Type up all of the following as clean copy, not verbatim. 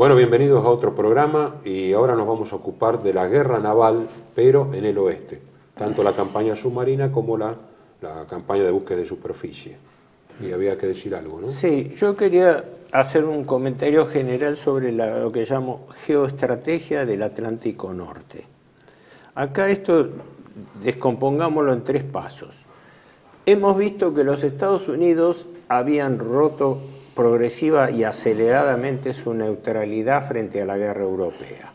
Bueno, bienvenidos a otro programa y ahora nos vamos a ocupar de la guerra naval, pero en el oeste, tanto la campaña submarina como la campaña de búsqueda de superficie. Y había que decir algo, ¿no? Sí, yo quería hacer un comentario general sobre lo que llamo geoestrategia del Atlántico Norte. Acá esto descompongámoslo en 3 pasos. Hemos visto que los Estados Unidos habían roto progresiva y aceleradamente su neutralidad frente a la guerra europea.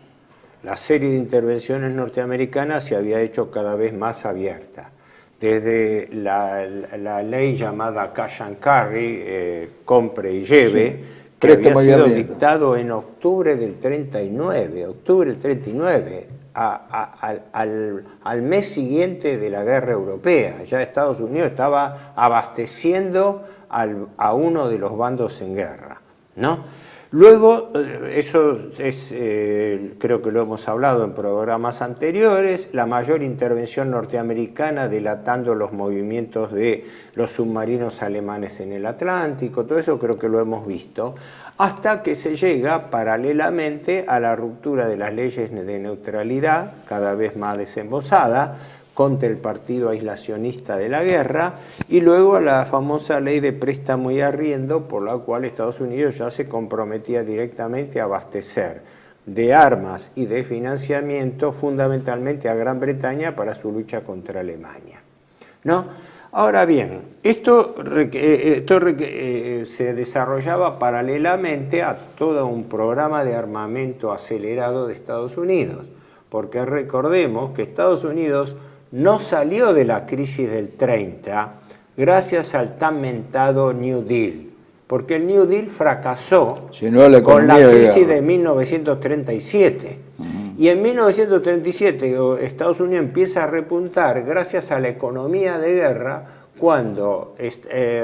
La serie de intervenciones norteamericanas se había hecho cada vez más abierta. Desde la ley llamada Cash and Carry, compre y lleve, sí, que había sido dictado en octubre del 39, al mes siguiente de la guerra europea. Ya Estados Unidos estaba abasteciendo a uno de los bandos en guerra, ¿no? Luego, eso es, creo que lo hemos hablado en programas anteriores, la mayor intervención norteamericana delatando los movimientos de los submarinos alemanes en el Atlántico, todo eso creo que lo hemos visto, hasta que se llega paralelamente a la ruptura de las leyes de neutralidad, cada vez más desembosada, contra el partido aislacionista de la guerra, y luego a la famosa ley de préstamo y arriendo, por la cual Estados Unidos ya se comprometía directamente a abastecer de armas y de financiamiento fundamentalmente a Gran Bretaña para su lucha contra Alemania, ¿no? Ahora bien, esto se desarrollaba paralelamente a todo un programa de armamento acelerado de Estados Unidos, porque recordemos que Estados Unidos no salió de la crisis del 30 gracias al tan mentado New Deal, porque el New Deal fracasó con la crisis de 1937. Y en 1937 Estados Unidos empieza a repuntar gracias a la economía de guerra, cuando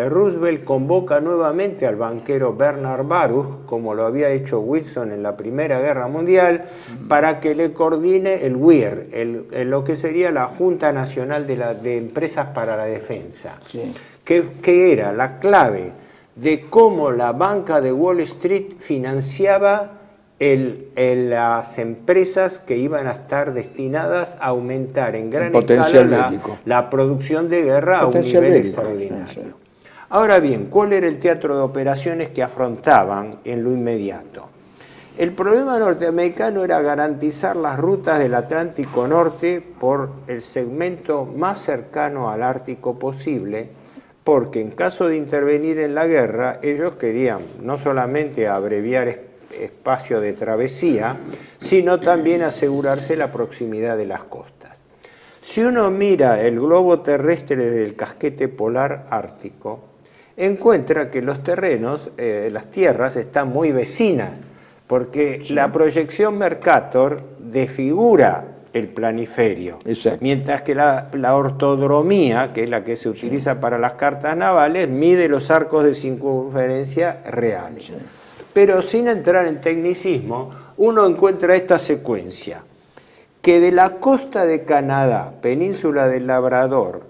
Roosevelt convoca nuevamente al banquero Bernard Baruch, como lo había hecho Wilson en la Primera Guerra Mundial, para que le coordine el WIR, lo que sería la Junta Nacional de Empresas para la Defensa, sí, que era la clave de cómo la banca de Wall Street financiaba las empresas que iban a estar destinadas a aumentar en gran escala la producción de guerra a un nivel extraordinario. Ahora bien, ¿cuál era el teatro de operaciones que afrontaban en lo inmediato? El problema norteamericano era garantizar las rutas del Atlántico Norte por el segmento más cercano al Ártico posible, porque en caso de intervenir en la guerra, ellos querían no solamente abreviar espacio de travesía, sino también asegurarse la proximidad de las costas. Si uno mira el globo terrestre del casquete polar ártico, encuentra que los terrenos, las tierras, están muy vecinas, porque sí, la proyección Mercator desfigura el planiferio, exacto, mientras que la ortodromía, que es la que se utiliza, sí, para las cartas navales, mide los arcos de circunferencia reales. Sí. Pero sin entrar en tecnicismo, uno encuentra esta secuencia, que de la costa de Canadá, península del Labrador,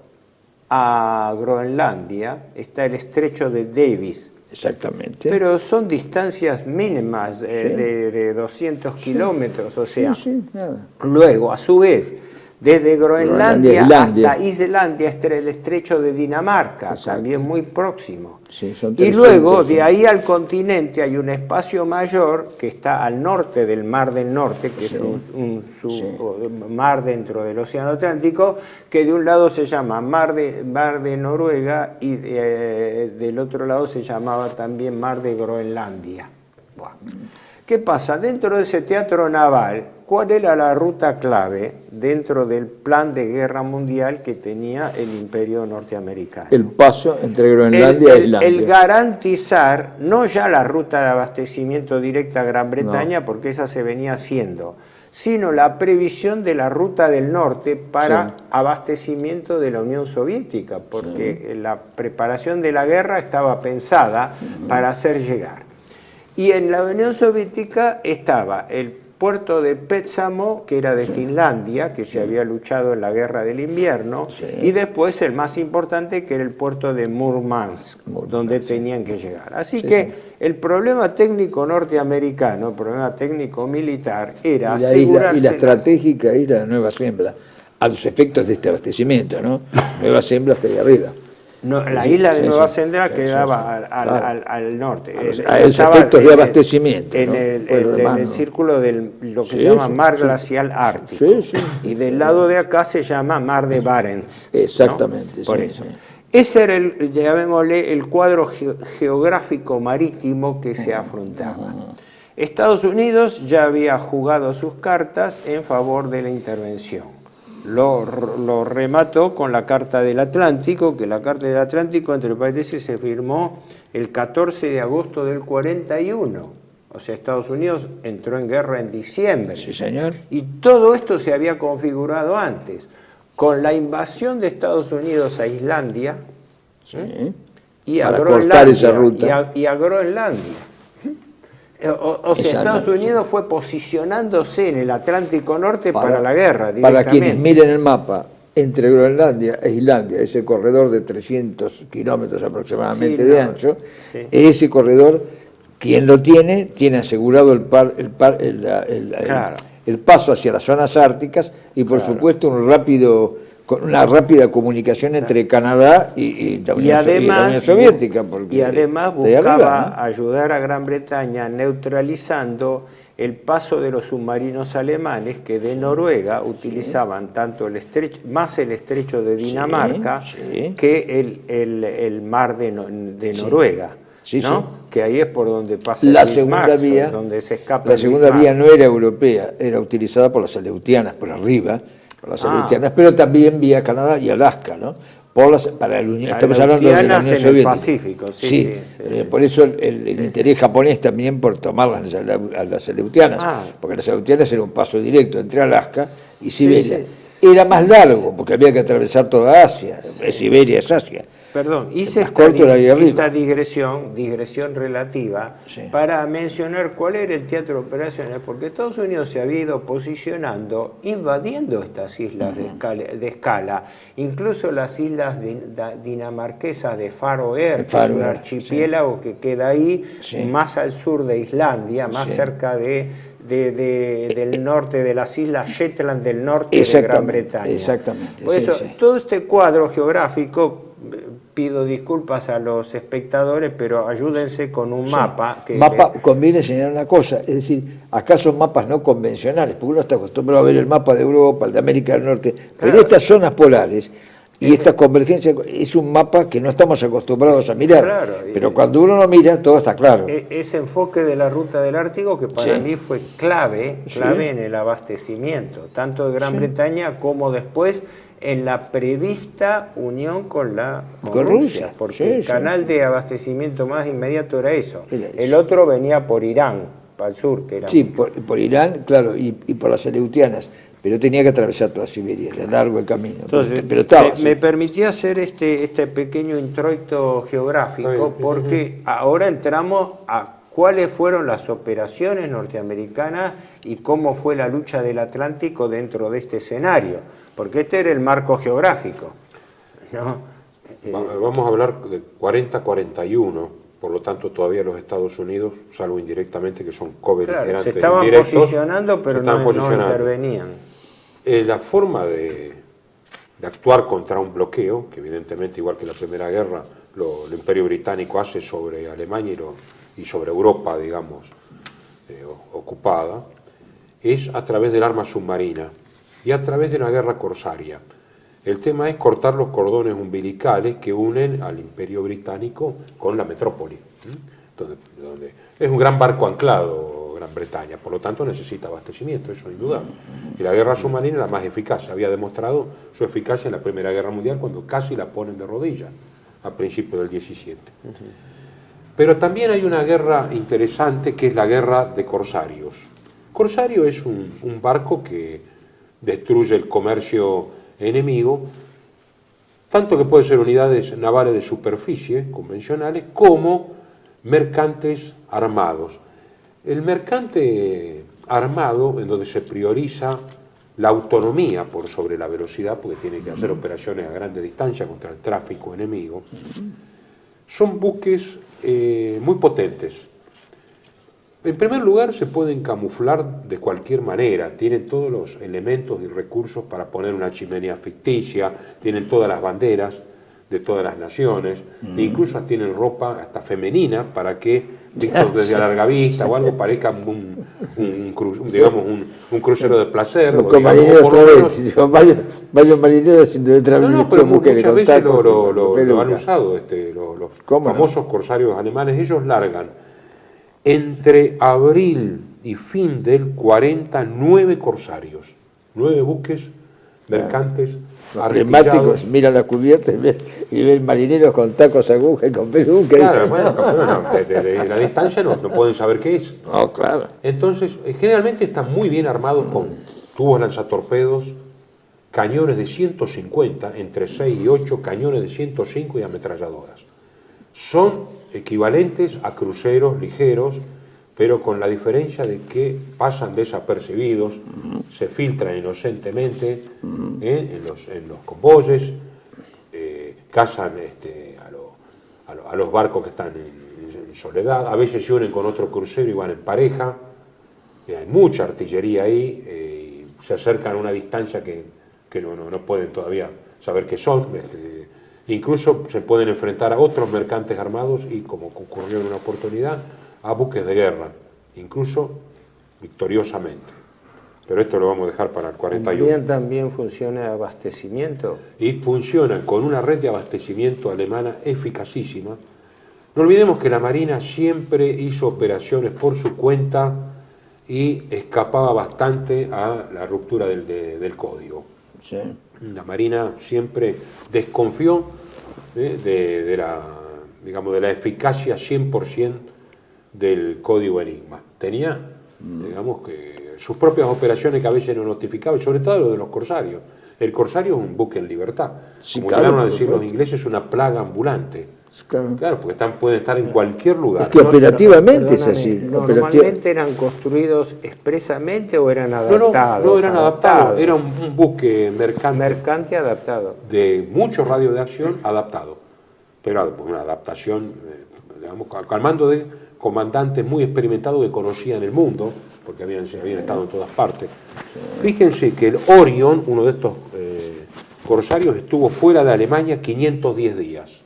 a Groenlandia, está el estrecho de Davis. Exactamente. Pero son distancias mínimas, sí, de 200 kilómetros, o sea, sí, nada. Luego, a su vez, desde Groenlandia hasta Islandia está el estrecho de Dinamarca, exacto, también muy próximo. Sí, son 300, y luego, de ahí al continente, hay un espacio mayor que está al norte del Mar del Norte, que sí, es un mar dentro del Océano Atlántico, que de un lado se llama Mar de Noruega y del otro lado se llamaba también Mar de Groenlandia. Bueno. ¿Qué pasa? Dentro de ese teatro naval, ¿cuál era la ruta clave dentro del plan de guerra mundial que tenía el imperio norteamericano? El paso entre Groenlandia e Islandia. El garantizar, no ya la ruta de abastecimiento directa a Gran Bretaña, no, porque esa se venía haciendo, sino la previsión de la ruta del norte para, sí, abastecimiento de la Unión Soviética, porque sí, la preparación de la guerra estaba pensada para hacer llegar. Y en la Unión Soviética estaba puerto de Petsamo, que era de Finlandia, que se había luchado en la Guerra del Invierno, y después el más importante, que era el puerto de Murmansk, donde tenían que llegar. Así que el problema técnico norteamericano, el problema técnico militar, era asegurarse... Y la estratégica y la Nueva Zembla, a los efectos de este abastecimiento, ¿no? Nueva Zembla está ahí arriba. No, la isla de Nueva Zembla quedaba al norte. A los efectos de abastecimiento. En el círculo de lo que se llama Mar Glacial Ártico. Y del lado de acá se llama Mar de Barents. Exactamente. ¿No? Por eso. Ese era llamémosle, el cuadro geográfico marítimo que se afrontaba. Estados Unidos ya había jugado sus cartas en favor de la intervención. Lo remató con la Carta del Atlántico, que la Carta del Atlántico, entre paréntesis, se firmó el 14 de agosto del 41. O sea, Estados Unidos entró en guerra en diciembre. Sí, señor. Y todo esto se había configurado antes. Con la invasión de Estados Unidos a Islandia y a Groenlandia. Y a Groenlandia. O sea, Estados Unidos fue posicionándose en el Atlántico Norte para la guerra. Para quienes miren el mapa, entre Groenlandia e Islandia, ese corredor de 300 kilómetros aproximadamente de ancho, ese corredor, quien lo tiene asegurado el paso hacia las zonas árticas y, por supuesto, una rápida comunicación entre Canadá y la Unión Soviética. Y además buscaba ayudar a Gran Bretaña neutralizando el paso de los submarinos alemanes que de Noruega utilizaban tanto el estrecho de Dinamarca que el mar de Noruega. Que ahí es por donde pasa la segunda vía, donde se escapa. La segunda vía no era europea, era utilizada por las aleutianas, por arriba, pero también vía Canadá y Alaska, ¿no? Estamos hablando de la Unión Soviética. En el Pacífico, por eso el interés japonés también por tomar a las aleutianas, porque las aleutianas era un paso directo entre Alaska y Siberia. Era más largo, porque había que atravesar toda Asia, Siberia es Asia. Perdón, hice esta digresión relativa para mencionar cuál era el teatro operacional, porque Estados Unidos se había ido posicionando, invadiendo estas islas de escala, incluso las islas dinamarquesas de Faroe, que es un archipiélago que queda ahí, más al sur de Islandia, más cerca del norte de las islas Shetland del norte de Gran Bretaña. Exactamente. Por eso, todo este cuadro geográfico, pido disculpas a los espectadores, pero ayúdense con un mapa. Conviene señalar una cosa, es decir, acá son mapas no convencionales, porque uno está acostumbrado a ver el mapa de Europa, el de América del Norte, pero estas zonas polares y esta convergencia es un mapa que no estamos acostumbrados a mirar, pero cuando uno lo mira, todo está claro. Ese enfoque de la ruta del Ártico que para mí fue clave en el abastecimiento, tanto de Gran Bretaña como después en la prevista unión con Rusia, porque el canal de abastecimiento más inmediato era eso. El otro venía por Irán, para el sur. Que era por Irán, claro, y por las aleutianas, pero tenía que atravesar toda Siberia, era largo el camino. Entonces, me permitía hacer este pequeño introito geográfico, porque ahora entramos a cuáles fueron las operaciones norteamericanas y cómo fue la lucha del Atlántico dentro de este escenario, porque este era el marco geográfico, ¿no? Vamos a hablar de 40-41, por lo tanto todavía los Estados Unidos, salvo indirectamente que son co-beligerantes se estaban posicionando, pero no intervenían. La forma de actuar contra un bloqueo, que evidentemente igual que la Primera Guerra, el Imperio Británico hace sobre Alemania y sobre Europa, digamos, ocupada, es a través del arma submarina y a través de una guerra corsaria. El tema es cortar los cordones umbilicales que unen al Imperio Británico con la metrópoli, donde es un gran barco anclado Gran Bretaña, por lo tanto necesita abastecimiento, eso es indudable. Y la guerra submarina es la más eficaz, había demostrado su eficacia en la Primera Guerra Mundial cuando casi la ponen de rodillas a principios del 17. Pero también hay una guerra interesante que es la guerra de corsarios. Corsario es un barco que destruye el comercio enemigo, tanto que puede ser unidades navales de superficie convencionales como mercantes armados. El mercante armado en donde se prioriza la autonomía por sobre la velocidad, porque tiene que hacer operaciones a grandes distancias contra el tráfico enemigo. Son buques muy potentes. En primer lugar, se pueden camuflar de cualquier manera, tienen todos los elementos y recursos para poner una chimenea ficticia, tienen todas las banderas de todas las naciones, e incluso tienen ropa hasta femenina para que, vistos desde a larga vista o algo, parezca un crucero de placer. Con marineros varios marineros haciendo de No, pero muchas veces lo han usado los famosos corsarios alemanes. Ellos largan entre abril y fin del 40 9 corsarios, 9 buques mercantes prismáticos, mira la cubierta y ven marineros con tacos, agujas y con peluca. Claro, bueno, desde la distancia no pueden saber qué es. No, claro. Entonces, generalmente están muy bien armados con tubos lanzatorpedos, cañones de 150, entre 6 y 8, cañones de 105 y ametralladoras. Son equivalentes a cruceros ligeros, pero con la diferencia de que pasan desapercibidos, se filtran inocentemente en los convoyes, cazan a los barcos que están en soledad, a veces se unen con otro crucero y van en pareja, hay mucha artillería ahí, y se acercan a una distancia que no pueden todavía saber qué son, incluso se pueden enfrentar a otros mercantes armados y, como ocurrió en una oportunidad, a buques de guerra, incluso victoriosamente. Pero esto lo vamos a dejar para el 41. También funciona de abastecimiento. Y funcionan con una red de abastecimiento alemana eficacísima. No olvidemos que la Marina siempre hizo operaciones por su cuenta y escapaba bastante a la ruptura del código. Sí. La Marina siempre desconfió de la eficacia 100% del código Enigma. Tenía, digamos, que sus propias operaciones que a veces no notificaba, y sobre todo lo de los corsarios. El corsario es un buque en libertad. Sí, como llegaron a decir los ingleses, es una plaga ambulante. Claro, porque pueden estar en cualquier lugar. Es que operativamente es así. ¿Normalmente eran construidos expresamente o eran adaptados? No eran adaptados. Era un buque mercante adaptado. De mucho radio de acción adaptado. Pero una adaptación, digamos, al mando de comandantes muy experimentados que conocían el mundo, porque habían estado en todas partes. Fíjense que el Orion, uno de estos corsarios, estuvo fuera de Alemania 510 días.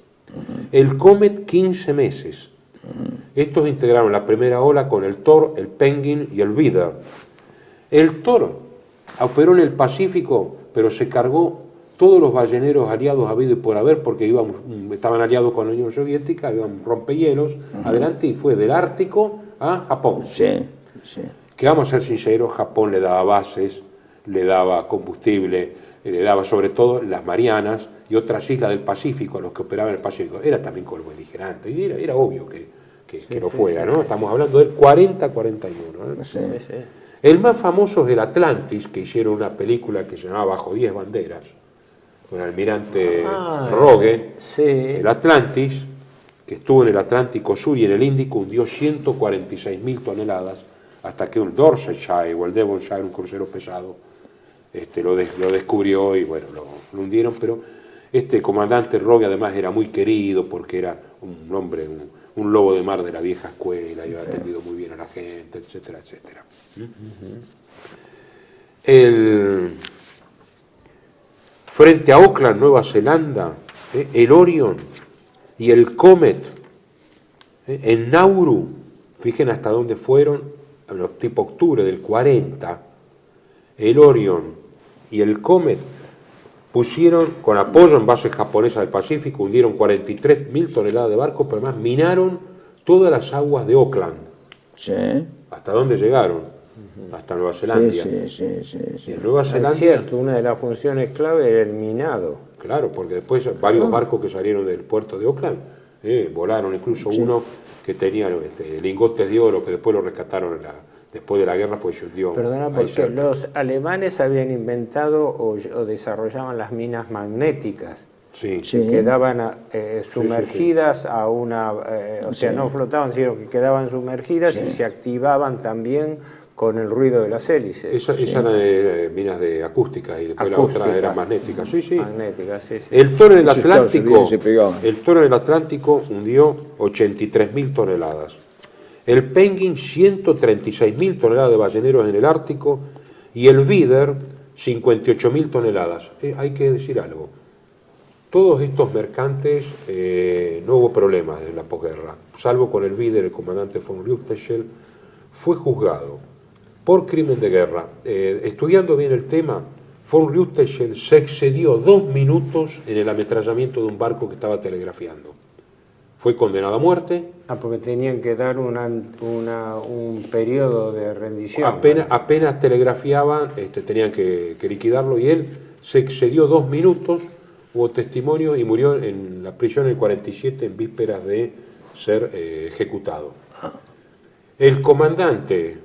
El Comet 15 meses. Estos integraron la primera ola con el Thor, el Penguin y el Widder. El Thor operó en el Pacífico, pero se cargó todos los balleneros aliados habido y por haber, porque estaban aliados con la Unión Soviética, iban rompehielos, adelante, y fue del Ártico a Japón. Sí. Que, vamos a ser sinceros, Japón le daba bases, le daba combustible, le daba sobre todo las Marianas y otras islas del Pacífico, a los que operaban en el Pacífico. Era también con beligerante, y era obvio que no fuera, ¿no? Estamos hablando del 40-41. Sí. El más famoso es el Atlantis, que hicieron una película que se llamaba Bajo 10 banderas, con el almirante Rogue. Sí. El Atlantis, que estuvo en el Atlántico Sur y en el Índico, hundió 146.000 toneladas, hasta que un Dorsetshire o el Devonshire, un crucero pesado, lo descubrió y bueno, lo hundieron. Pero este comandante Rogue además era muy querido porque era un hombre, un lobo de mar de la vieja escuela, y había atendido muy bien a la gente, etcétera, etcétera. Frente a Auckland, Nueva Zelanda, el Orion y el Comet, en Nauru, fíjense hasta dónde fueron, tipo octubre del 40, el Orion y el Comet pusieron, con apoyo en bases japonesas del Pacífico, hundieron 43.000 toneladas de barcos, pero además minaron todas las aguas de Auckland. Sí. ¿Hasta dónde llegaron? Hasta Nueva Zelanda. Sí. En Nueva Zelanda, es cierto, una de las funciones clave era el minado. Claro, porque después varios barcos que salieron del puerto de Auckland volaron, incluso uno que tenía lingotes de oro, que después lo rescataron después de la guerra, pues se hundió. Perdona, porque los alemanes habían inventado o desarrollaban las minas magnéticas. Sí. Que quedaban sumergidas a una... o sea, no flotaban, sino que quedaban sumergidas y se activaban también con el ruido de las hélices. Esas eran minas de acústica y después la otra era magnética. Sí, sí. Magnética, sí, sí. El toro en el Esos Estados Atlántico, Unidos se pegaban. el toro en el Atlántico hundió 83.000 toneladas. El Penguin 136.000 toneladas de balleneros en el Ártico y el Víder 58.000 toneladas. Hay que decir algo. Todos estos mercantes no hubo problemas en la posguerra, salvo con el Víder, el comandante von Lübthechel, fue juzgado por crimen de guerra. Estudiando bien el tema, von Lübthechel se excedió 2 minutos en el ametrallamiento de un barco que estaba telegrafiando. Fue condenado a muerte. Porque tenían que dar un periodo de rendición. Apenas telegrafiaban, tenían que liquidarlo y él se excedió 2 minutos, hubo testimonio y murió en la prisión en el 47 en vísperas de ser ejecutado. El comandante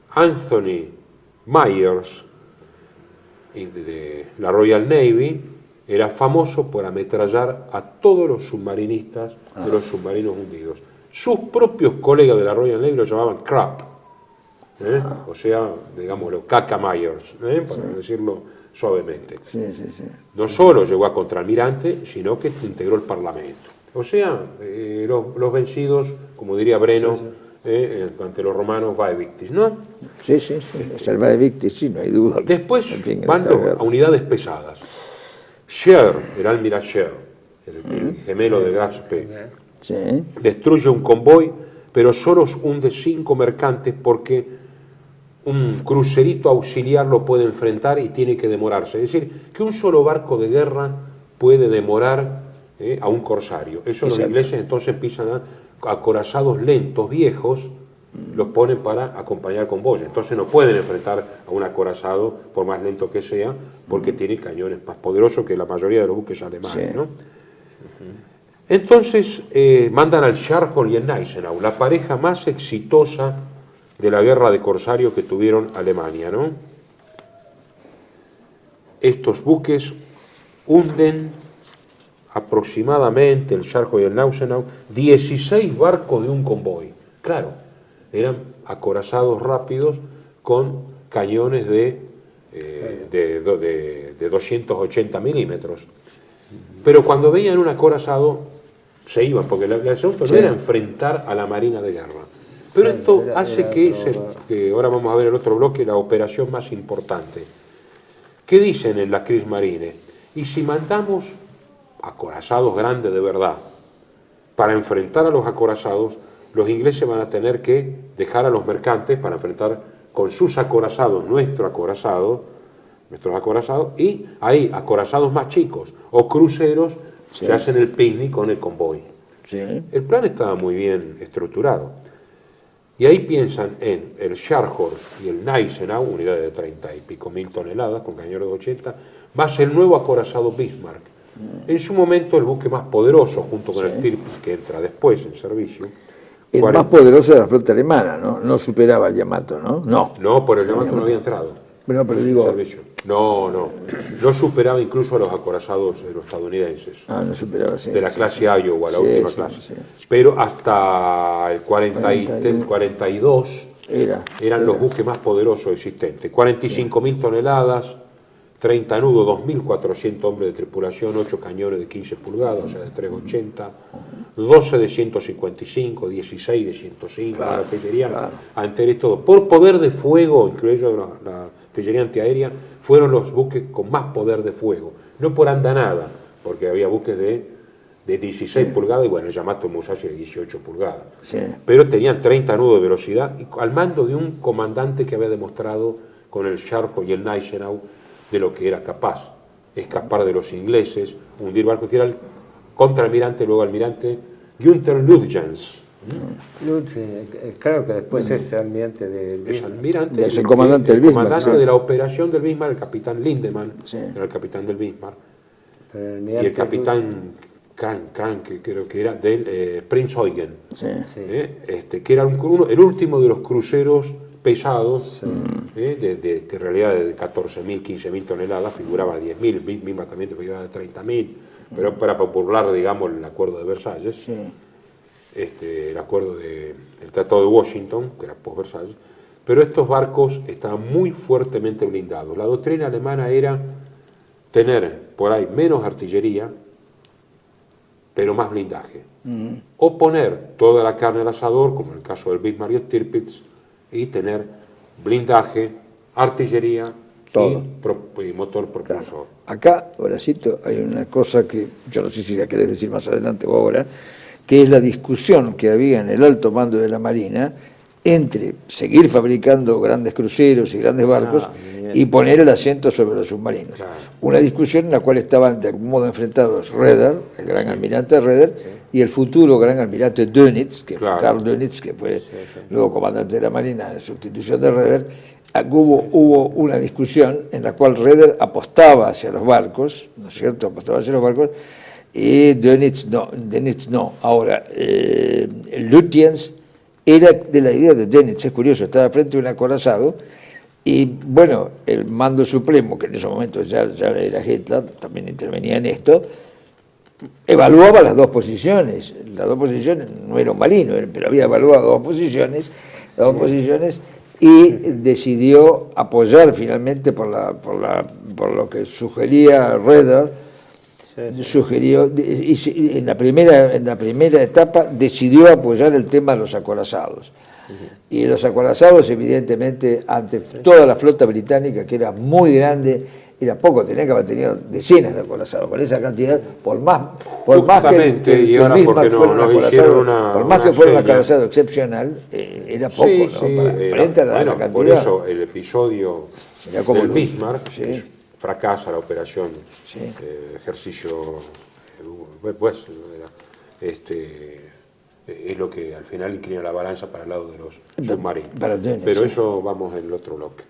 Anthony Myers de la Royal Navy era famoso por ametrallar a todos los submarinistas de los submarinos hundidos. Sus propios colegas de la Royal Navy lo llamaban crap, o sea, digámoslo, caca Myers, para decirlo suavemente. Sí, sí, sí. No solo llegó a contraalmirante, sino que integró el Parlamento. O sea, los vencidos, como diría Breno, ante los romanos, vae victis, ¿no? Sí, sí, sí. El vae victis, sí, no hay duda. Después En fin, en van esta guerra. a unidades pesadas. Scheer, el almirante Scheer, el gemelo de Graf Spee, Sí. destruye un convoy, pero solo hunde 5 mercantes porque un crucerito auxiliar lo puede enfrentar y tiene que demorarse. Es decir, que un solo barco de guerra puede demorar a un corsario. Eso los ingleses entonces empiezan a acorazados lentos, viejos, los ponen para acompañar convoyes. Entonces no pueden enfrentar a un acorazado, por más lento que sea, porque tiene cañones más poderosos que la mayoría de los buques alemanes, Sí. ¿no? Entonces mandan al Scharnhorst y el Gneisenau, la pareja más exitosa de la guerra de corsarios que tuvieron Alemania, ¿no? Estos buques hunden aproximadamente, el Scharnhorst y el Gneisenau, 16 barcos de un convoy. Claro, eran acorazados rápidos con cañones de 280 milímetros. Pero cuando veían un acorazado, se iban, porque el asunto no era enfrentar a la marina de guerra. Pero esto hace que ahora vamos a ver el otro bloque, la operación más importante. ¿Qué dicen en la Kriegsmarine? Y si mandamos acorazados grandes de verdad, para enfrentar a los acorazados, los ingleses van a tener que dejar a los mercantes para enfrentar con sus acorazados, nuestros acorazados, y hay acorazados más chicos, o cruceros que hacen el picnic con el convoy. Sí. El plan estaba muy bien estructurado. Y ahí piensan en el Scharnhorst y el Gneisenau, unidades de 30 y pico mil toneladas, con cañones de 80, más el nuevo acorazado Bismarck. En su momento el buque más poderoso, junto con el Tirpitz, que entra después en servicio. El más poderoso de la flota alemana, ¿no? No superaba el Yamato, ¿no? No. No, por el Yamato no había entrado Bueno, pero en digo... servicio. No superaba incluso a los acorazados de los estadounidenses. no superaba, sí. De la clase Iowa, la Sí, última sí, clase. sí. Pero hasta el 42 eran los buques más poderosos existentes. 45.000 toneladas, 30 nudos, 2.400 hombres de tripulación, 8 cañones de 15 pulgadas, o sea, de 380, 12 de 155, 16 de 105, la artillería antiaérea y todo. Por poder de fuego, incluido la artillería antiaérea, fueron los buques con más poder de fuego. No por andanada, porque había buques de 16 pulgadas y bueno, el Yamato Musashi de 18 pulgadas. Sí. Pero tenían 30 nudos de velocidad y al mando de un comandante que había demostrado con el Scharnhorst y el Gneisenau de lo que era capaz. Escapar de los ingleses, hundir barcos, que era el contraalmirante, luego almirante Günther Lütjens. Claro que después es almirante del Es Bismarck. almirante, Es el comandante del Bismarck, comandante sí. de la operación del Bismarck, el capitán Lindemann, Sí. era el capitán del Bismarck. Pero el Y almirante el capitán Kahn, que creo que era del Prinz Eugen, Sí. que era el último de los cruceros pesados, que en realidad de 14.000, 15.000 toneladas, figuraba 10.000, Bismarck también figuraba de 30.000, pero para burlar, digamos, el acuerdo de Versalles, Sí. el acuerdo del Tratado de Washington, que era post-Versalles, pero estos barcos estaban muy fuertemente blindados. La doctrina alemana era tener por ahí menos artillería, pero más blindaje. O poner toda la carne al asador, como en el caso del Bismarck y el Tirpitz, y tener blindaje, artillería y motor propulsor. Claro. Acá, Horacito, hay una cosa que yo no sé si la querés decir más adelante o ahora, que es la discusión que había en el alto mando de la Marina entre seguir fabricando grandes cruceros y grandes barcos y poner el acento sobre los submarinos. Claro. Una discusión en la cual estaban de algún modo enfrentados Raeder, el gran almirante Raeder, y el futuro gran almirante Dönitz, que fue Karl Dönitz, que fue luego comandante de la Marina en sustitución de Raeder. Hubo una discusión en la cual Raeder apostaba hacia los barcos, ¿no es cierto? Apostaba hacia los barcos, y Dönitz no. Ahora, Lutyens era de la idea de Dönitz, es curioso, estaba frente a un acorazado, y bueno, el mando supremo, que en esos momentos ya era Hitler, también intervenía en esto, evaluaba las dos posiciones. Las dos posiciones no era un marino, pero había evaluado dos posiciones, y decidió apoyar finalmente por lo que sugería Raeder. Sugirió, y en la primera etapa decidió apoyar el tema de los acorazados. Y los acorazados, evidentemente, ante toda la flota británica, que era muy grande, era poco, tenía que haber tenido decenas de acorazados. Con esa cantidad, por más que y ahora porque nos hicieron una, por más que fuera un acorazado excepcional, era poco, frente a la cantidad. Por eso el episodio del Bismarck, fracasa la operación, ejercicio, pues, es lo que al final inclina la balanza para el lado de los submarinos. Pero eso vamos en el otro bloque.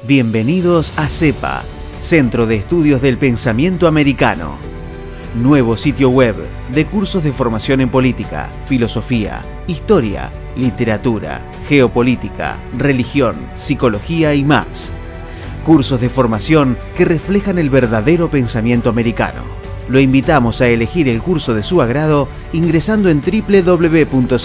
Bienvenidos a CEPA, Centro de Estudios del Pensamiento Americano. Nuevo sitio web de cursos de formación en política, filosofía, historia, literatura, geopolítica, religión, psicología y más. Cursos de formación que reflejan el verdadero pensamiento americano. Lo invitamos a elegir el curso de su agrado ingresando en www.cepa.la.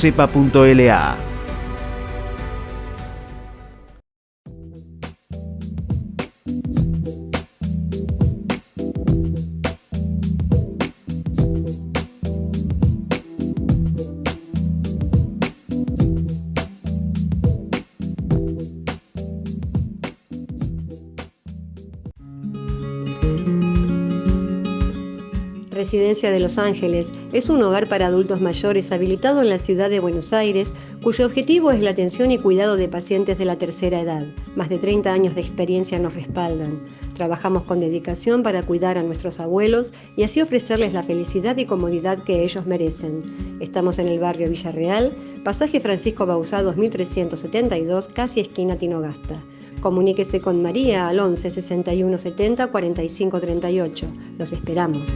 Residencia de Los Ángeles es un hogar para adultos mayores habilitado en la ciudad de Buenos Aires, cuyo objetivo es la atención y cuidado de pacientes de la tercera edad. Más de 30 años de experiencia nos respaldan. Trabajamos con dedicación para cuidar a nuestros abuelos y así ofrecerles la felicidad y comodidad que ellos merecen. Estamos en el barrio Villarreal, pasaje Francisco Bauzá 2372, casi esquina Tinogasta. Comuníquese con María al 11 61 70 45 38. Los esperamos.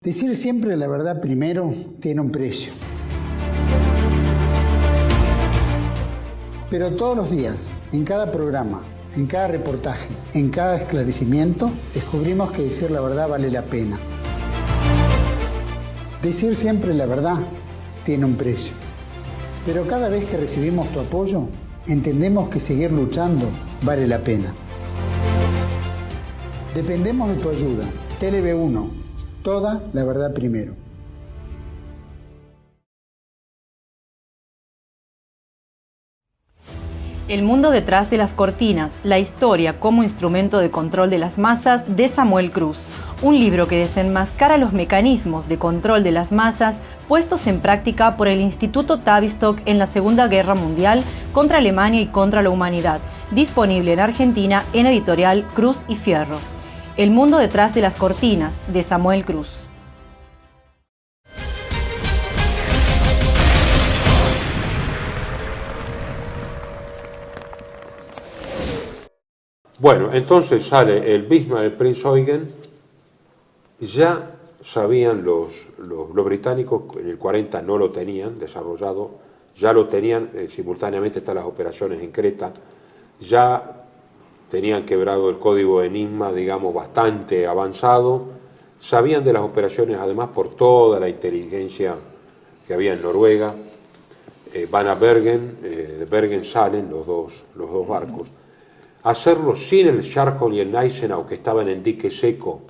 Decir siempre la verdad primero tiene un precio. Pero todos los días, en cada programa, en cada reportaje, en cada esclarecimiento, descubrimos que decir la verdad vale la pena. Decir siempre la verdad tiene un precio. Pero cada vez que recibimos tu apoyo, entendemos que seguir luchando vale la pena. Dependemos de tu ayuda. TLB1. Toda la verdad primero. El mundo detrás de las cortinas, la historia como instrumento de control de las masas de Samuel Cruz. Un libro que desenmascara los mecanismos de control de las masas puestos en práctica por el Instituto Tavistock en la Segunda Guerra Mundial contra Alemania y contra la humanidad. Disponible en Argentina en editorial Cruz y Fierro. El mundo detrás de las cortinas, de Samuel Cruz. Bueno, entonces sale el Bismarck, el Prinz Eugen. Ya sabían los británicos, en el 40 no lo tenían desarrollado, ya lo tenían, simultáneamente están las operaciones en Creta, ya tenían quebrado el código Enigma, digamos, bastante avanzado, sabían de las operaciones además por toda la inteligencia que había en Noruega. Van a Bergen, de Bergen salen los dos barcos. Hacerlo sin el Scharholm y el Gneisenau, que estaban en dique seco,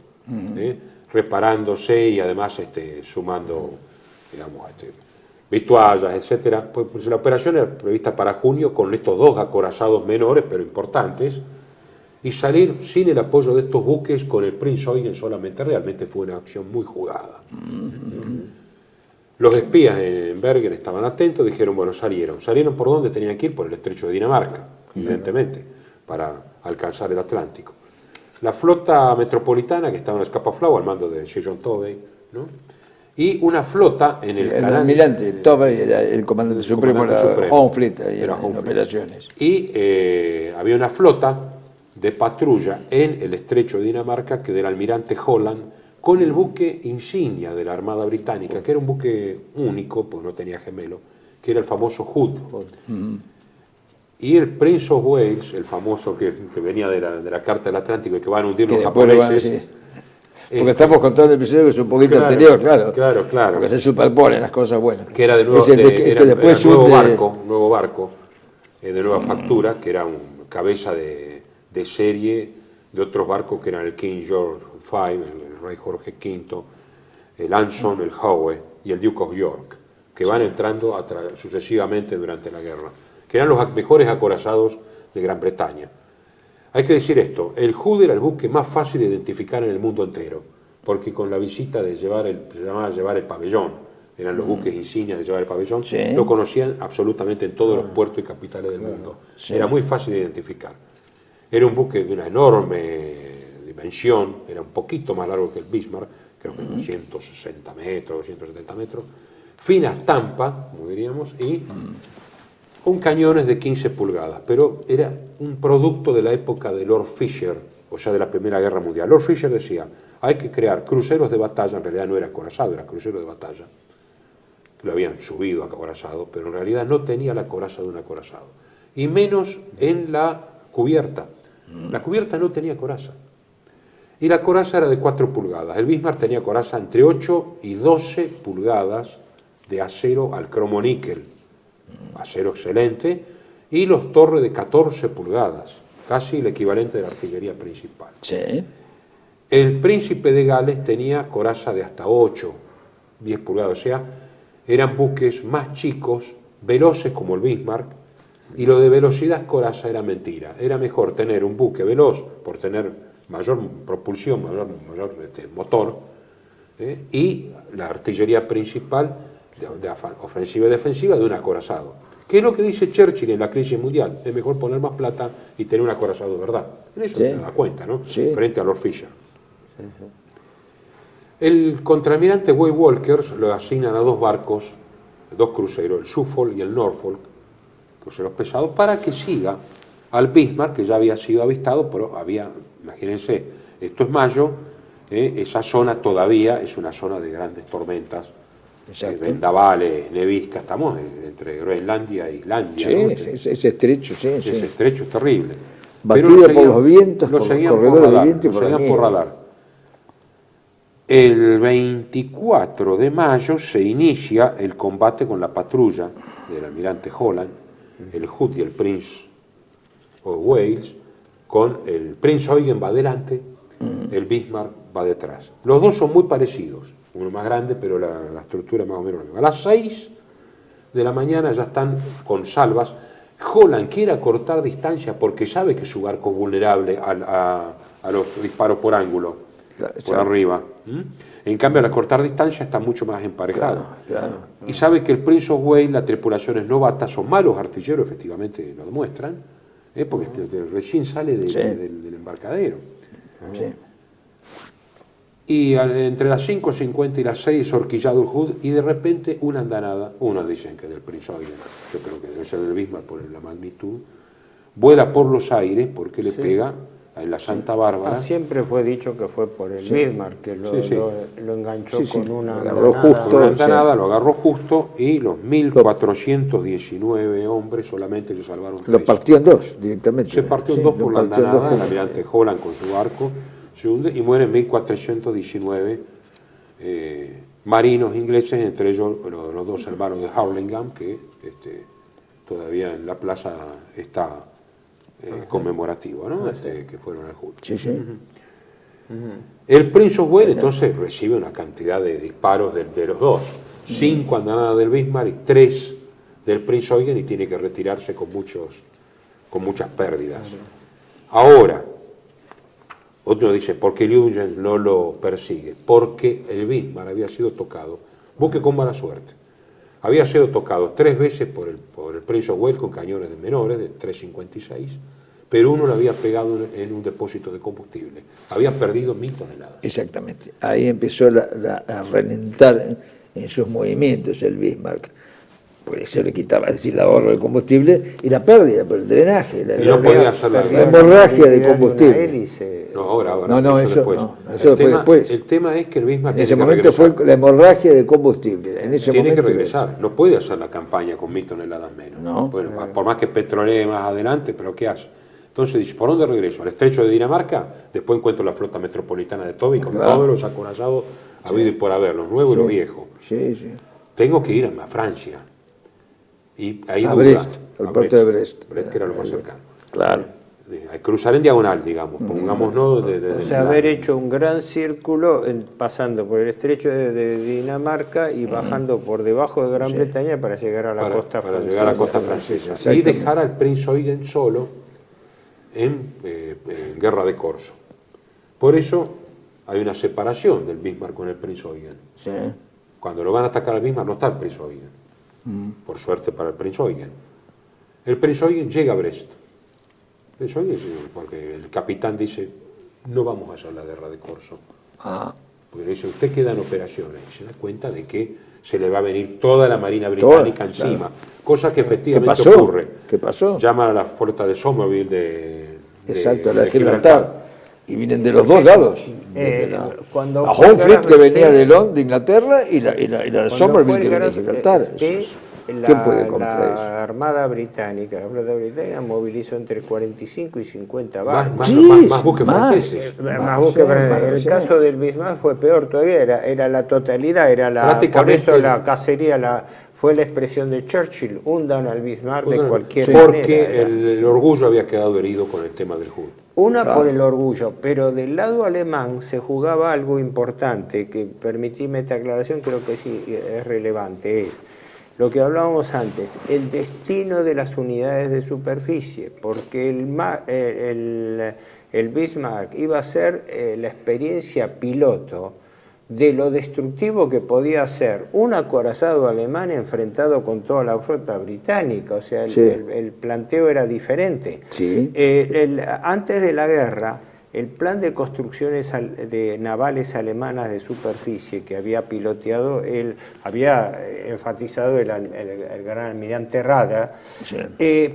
reparándose y además sumando, digamos, vituallas, etcétera. Pues la operación era prevista para junio con estos dos acorazados menores, pero importantes, y salir sin el apoyo de estos buques con el Prinz Eugen solamente. Realmente fue una acción muy jugada. Los espías en Bergen estaban atentos, dijeron, bueno, salieron. ¿Salieron por dónde tenían que ir? Por el estrecho de Dinamarca, evidentemente, para alcanzar el Atlántico. La flota metropolitana, que estaba en la Scapa-Flow, al mando de Sejong Tovey, ¿no? Y una flota en el canal... El almirante Tovey era el comandante supremo de la Home Fleet, en operaciones. Y había una flota de patrulla en el estrecho de Dinamarca, que del almirante Holland, con el buque insignia de la Armada Británica, que era un buque único, pues no tenía gemelo, que era el famoso Hood. Y el Prince of Wales, el famoso que venía de la Carta del Atlántico y que van a hundir los japoneses. Porque estamos contando el episodio que es un poquito anterior, claro. Claro. Porque se superponen las cosas buenas. Que era de nuevo, era nuevo barco, de nueva factura, que era un cabeza de serie de otros barcos que eran el King George V, el rey Jorge V, el Anson, el Howe y el Duke of York, que van entrando sucesivamente durante la guerra, que eran los mejores acorazados de Gran Bretaña. Hay que decir esto, el Hood era el buque más fácil de identificar en el mundo entero, porque con la visita de se llamaba llevar el pabellón, eran los buques insignias de llevar el pabellón, lo conocían absolutamente en todos los puertos y capitales del mundo. Era muy fácil de identificar. Era un buque de una enorme dimensión, era un poquito más largo que el Bismarck, creo que 160 metros, 170 metros, fina estampa, como diríamos, y con cañones de 15 pulgadas, pero era un producto de la época de Lord Fisher, o sea, de la Primera Guerra Mundial. Lord Fisher decía, hay que crear cruceros de batalla, en realidad no era acorazado, era crucero de batalla, lo habían subido a acorazado, pero en realidad no tenía la coraza de un acorazado, y menos en la cubierta. La cubierta no tenía coraza, y la coraza era de 4 pulgadas. El Bismarck tenía coraza entre 8 y 12 pulgadas de acero al cromo-níquel, acero excelente, y los torres de 14 pulgadas, casi el equivalente de la artillería principal. Sí. El Príncipe de Gales tenía coraza de hasta 8, 10 pulgadas, o sea, eran buques más chicos, veloces como el Bismarck, y lo de velocidad coraza era mentira. Era mejor tener un buque veloz por tener mayor propulsión, mayor motor, y la artillería principal de ofensiva y defensiva de un acorazado. ¿Qué es lo que dice Churchill en la crisis mundial? Es mejor poner más plata y tener un acorazado de verdad. En eso se da cuenta, ¿no? Frente a Lord Fisher. El contraalmirante Wade Walker lo asignan a 2 barcos, 2 cruceros, el Suffolk y el Norfolk, cruceros pesados, para que siga al Bismarck, que ya había sido avistado, pero había, imagínense, esto es mayo, esa zona todavía es una zona de grandes tormentas, vendavales, nevisca, estamos entre Groenlandia e Islandia. Sí, ¿no? ese estrecho, Ese estrecho es terrible. Batido por los vientos, por los corredores de viento y por la nieve. Por radar. El 24 de mayo se inicia el combate con la patrulla del almirante Holland, el Hood y el Prince of Wales, con el Prince Eugen va adelante, el Bismarck va detrás. Los dos son muy parecidos, uno más grande, pero la estructura es más o menos la misma. A las 6 de la mañana ya están con salvas. Holland quiere acortar distancia porque sabe que su barco es vulnerable a los disparos por ángulo, por arriba. En cambio, al acortar distancia está mucho más emparejado. Y sabe que el Prince of Wales, la tripulación es novata, son malos artilleros, efectivamente lo demuestran, porque recién sale del embarcadero. Y entre las 5:50 y las 6 horquillado el Hood, y de repente una andanada, unos dicen que del Prince Eugen, yo creo que debe ser del Bismarck por la magnitud, vuela por los aires porque le pega en la Santa Bárbara. Siempre fue dicho que fue por el Bismarck, que lo enganchó con una agarró andanada. justo. Una andanada, lo agarró justo y los 1.419 hombres solamente se salvaron. Lo 3. partió en dos directamente. Se partió en Sí, dos lo por la partió en dos andanada, el por- almirante Holland con su barco se hunde y mueren 1.419 marinos ingleses, entre ellos los dos hermanos de Hurlingham, que todavía en la plaza está conmemorativo, ¿no? Que fueron al Hood. Sí, sí. El Prince of Wales entonces recibe una cantidad de disparos de los dos, 5 andanadas del Bismarck y 3 del Prince Eugen, y tiene que retirarse con muchas pérdidas. Ahora, otro dice, ¿por qué Eugen no lo persigue? Porque el Bismarck había sido tocado, busque con mala suerte, había sido tocado 3 veces por el Prince of Wales con cañones de menores de 3.56, pero uno lo había pegado en un depósito de combustible. Había perdido 1.000 toneladas. Exactamente. Ahí empezó a relentar en sus movimientos el Bismarck. Porque se le quitaba, es decir, el ahorro de combustible y la pérdida por el drenaje. Y no podía hacer la hemorragia de una combustible. hélice. No, ahora, Eso después. eso fue después. El tema es que el Bismarck En ese tiene que momento fue regresar. la hemorragia de combustible. En ese Tiene que momento regresar, no puede hacer la campaña con 1.000 toneladas menos. No. Bueno, por más que petrolee más adelante, pero ¿qué hace? Entonces dice, ¿por dónde regreso? ¿Al estrecho de Dinamarca? Después encuentro la flota metropolitana de Toby con Claro. todos los acorazados habido y por haber, los nuevos y los viejos. Sí, sí. Tengo que ir a Francia. Y ahí A duda. Brest, al puerto de Brest. Brest, que era lo más cercano. Claro. Cruzar en diagonal, digamos, pongámonos O sea, haber hecho un gran círculo pasando por el estrecho de Dinamarca y bajando por debajo de Gran Bretaña para llegar a la costa para francesa. llegar a la costa francesa. Y Exactamente. dejar al Prince Eugen solo en Guerra de Corso. Por eso hay una separación del Bismarck con el Prince Eugen. Sí. Cuando lo van a atacar al Bismarck no está el Prince Eugen. Por suerte para el Prince Eugen. El Prince Eugen llega a Brest. El Prince Eugen, porque el capitán dice, no vamos a hacer la Guerra de Corso. Ah, Porque le dice, usted queda en operaciones. Y se da cuenta de que se le va a venir toda la Marina Británica encima. claro. Cosa que ¿Qué efectivamente pasó? ocurre. ¿Qué pasó? Llaman a la flota de Somerville Exacto, la de Gibraltar. Y vienen de los dos lados. Cuando La fue el Home Fleet que Gran venía Spee, de Inglaterra y la de cuando Somerville fue que el venía de Gran Gibraltar. Spee, ¿Quién puede contra eso? La Armada Británica, la flota británica movilizó entre 45 y 50 Más, barcos. más, Sí, más buques más. franceses. Más buques franceses. En el sí. caso del Bismarck fue peor todavía, era la totalidad, por Prácticamente eso la cacería fue la expresión de Churchill, hundan al Bismarck de cualquier Porque manera. el orgullo había quedado herido con el tema del Hood. Una por el orgullo, pero del lado alemán se jugaba algo importante, que permitíme esta aclaración, creo que sí es relevante, es lo que hablábamos antes, el destino de las unidades de superficie, porque el Bismarck iba a ser la experiencia piloto de lo destructivo que podía ser un acorazado alemán enfrentado con toda la flota británica, o sea, Sí. el planteo era diferente. Sí. Antes de la guerra, el plan de construcciones navales alemanas de superficie que había piloteado, había enfatizado el gran almirante Rader, Sí.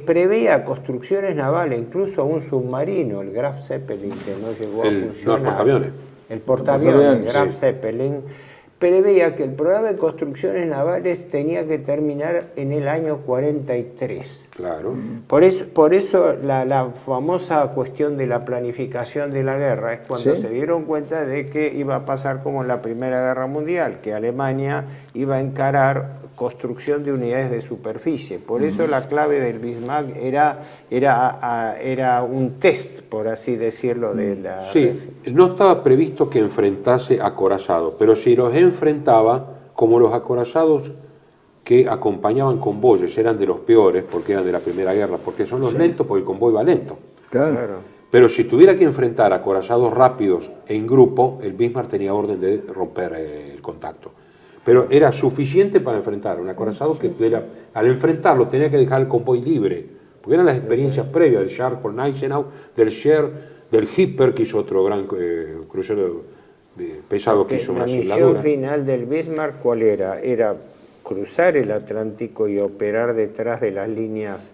preveía construcciones navales, incluso un submarino, el Graf Zeppelin, que no llegó a funcionar. el portaaviones. El portaaviones, el Graf sí. Zeppelin, preveía que el programa de construcciones navales tenía que terminar en el año 43. Claro. Por eso la famosa cuestión de la planificación de la guerra es cuando Sí. se dieron cuenta de que iba a pasar como en la Primera Guerra Mundial, que Alemania iba a encarar construcción de unidades de superficie. Por eso la clave del Bismarck era un test, por así decirlo, de la... Sí, no estaba previsto que enfrentase acorazados, pero si los enfrentaba, como los acorazados que acompañaban convoyes eran de los peores, porque eran de la Primera Guerra, porque son los lentos, porque el convoy va lento. Claro. Pero si tuviera que enfrentar acorazados rápidos en grupo, el Bismarck tenía orden de romper el contacto. Pero era suficiente para enfrentar a un acorazado que al enfrentarlo tenía que dejar el convoy libre, porque eran las experiencias previas del Scharf por Gneisenau, del Scheer, del Hipper, que hizo otro gran crucero pesado que hizo La una misión soldadura. final del Bismarck, ¿cuál era? Era cruzar el Atlántico y operar detrás de las líneas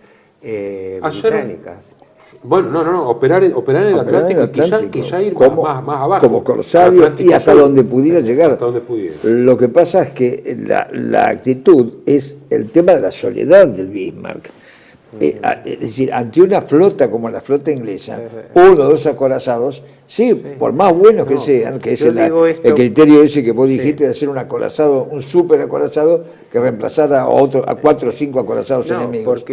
británicas. Bueno, no, operar en el Atlántico y quizá ir como, más abajo. Como corsario y hasta donde pudiera llegar. Hasta donde pudiera. Lo que pasa es que la actitud es el tema de la soledad del Bismarck. Es decir, ante una flota como la flota inglesa, uno o dos acorazados, sí, por más buenos que sean, que es el criterio ese que vos dijiste de hacer un acorazado, un súper acorazado que reemplazara a 4 o 5 acorazados enemigos.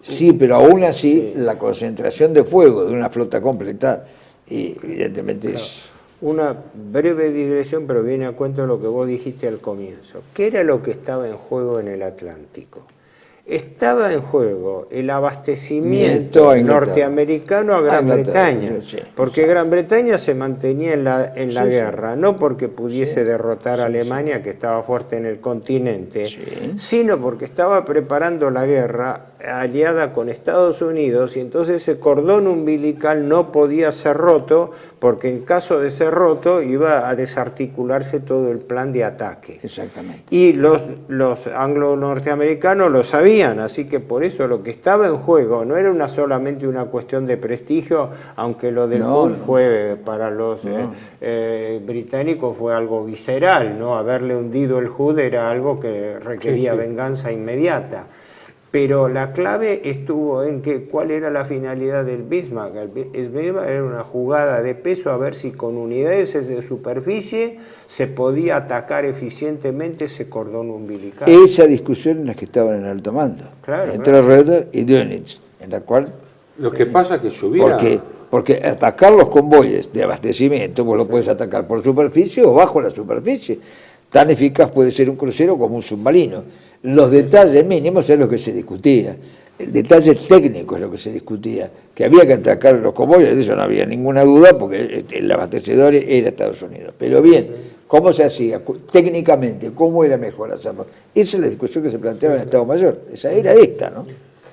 Sí, pero aún así la concentración de fuego de una flota completa, y evidentemente es... Una breve digresión, pero viene a cuento de lo que vos dijiste al comienzo. ¿Qué era lo que estaba en juego en el Atlántico? Estaba en juego el abastecimiento norteamericano a Gran Bretaña, porque Gran Bretaña se mantenía en la guerra, no porque pudiese derrotar a Alemania, que estaba fuerte en el continente, sino porque estaba preparando la guerra aliada con Estados Unidos, y entonces ese cordón umbilical no podía ser roto, porque en caso de ser roto iba a desarticularse todo el plan de ataque. Exactamente. Y los anglo-norteamericanos lo sabían, así que por eso lo que estaba en juego no era solamente una cuestión de prestigio, aunque lo del Hood fue para los británicos fue algo visceral, ¿no? Haberle hundido el Hood era algo que requería venganza inmediata. Pero la clave estuvo en que cuál era la finalidad del Bismarck. El Bismarck era una jugada de peso a ver si con unidades de superficie se podía atacar eficientemente ese cordón umbilical. Esa discusión en la que estaban en alto mando, entre Roeder y Dönitz, en la cual... Lo que pasa es que si hubiera... Porque atacar los convoyes de abastecimiento, vos lo puedes atacar por superficie o bajo la superficie. Tan eficaz puede ser un crucero como un submarino. Los detalles mínimos es lo que se discutía. El detalle técnico es lo que se discutía. Que había que atacar los convoyes, de eso no había ninguna duda, porque el abastecedor era Estados Unidos. Pero bien, ¿cómo se hacía? Técnicamente, ¿cómo era mejor hacerlo? Esa es la discusión que se planteaba en el Estado Mayor. Esa era esta, ¿no?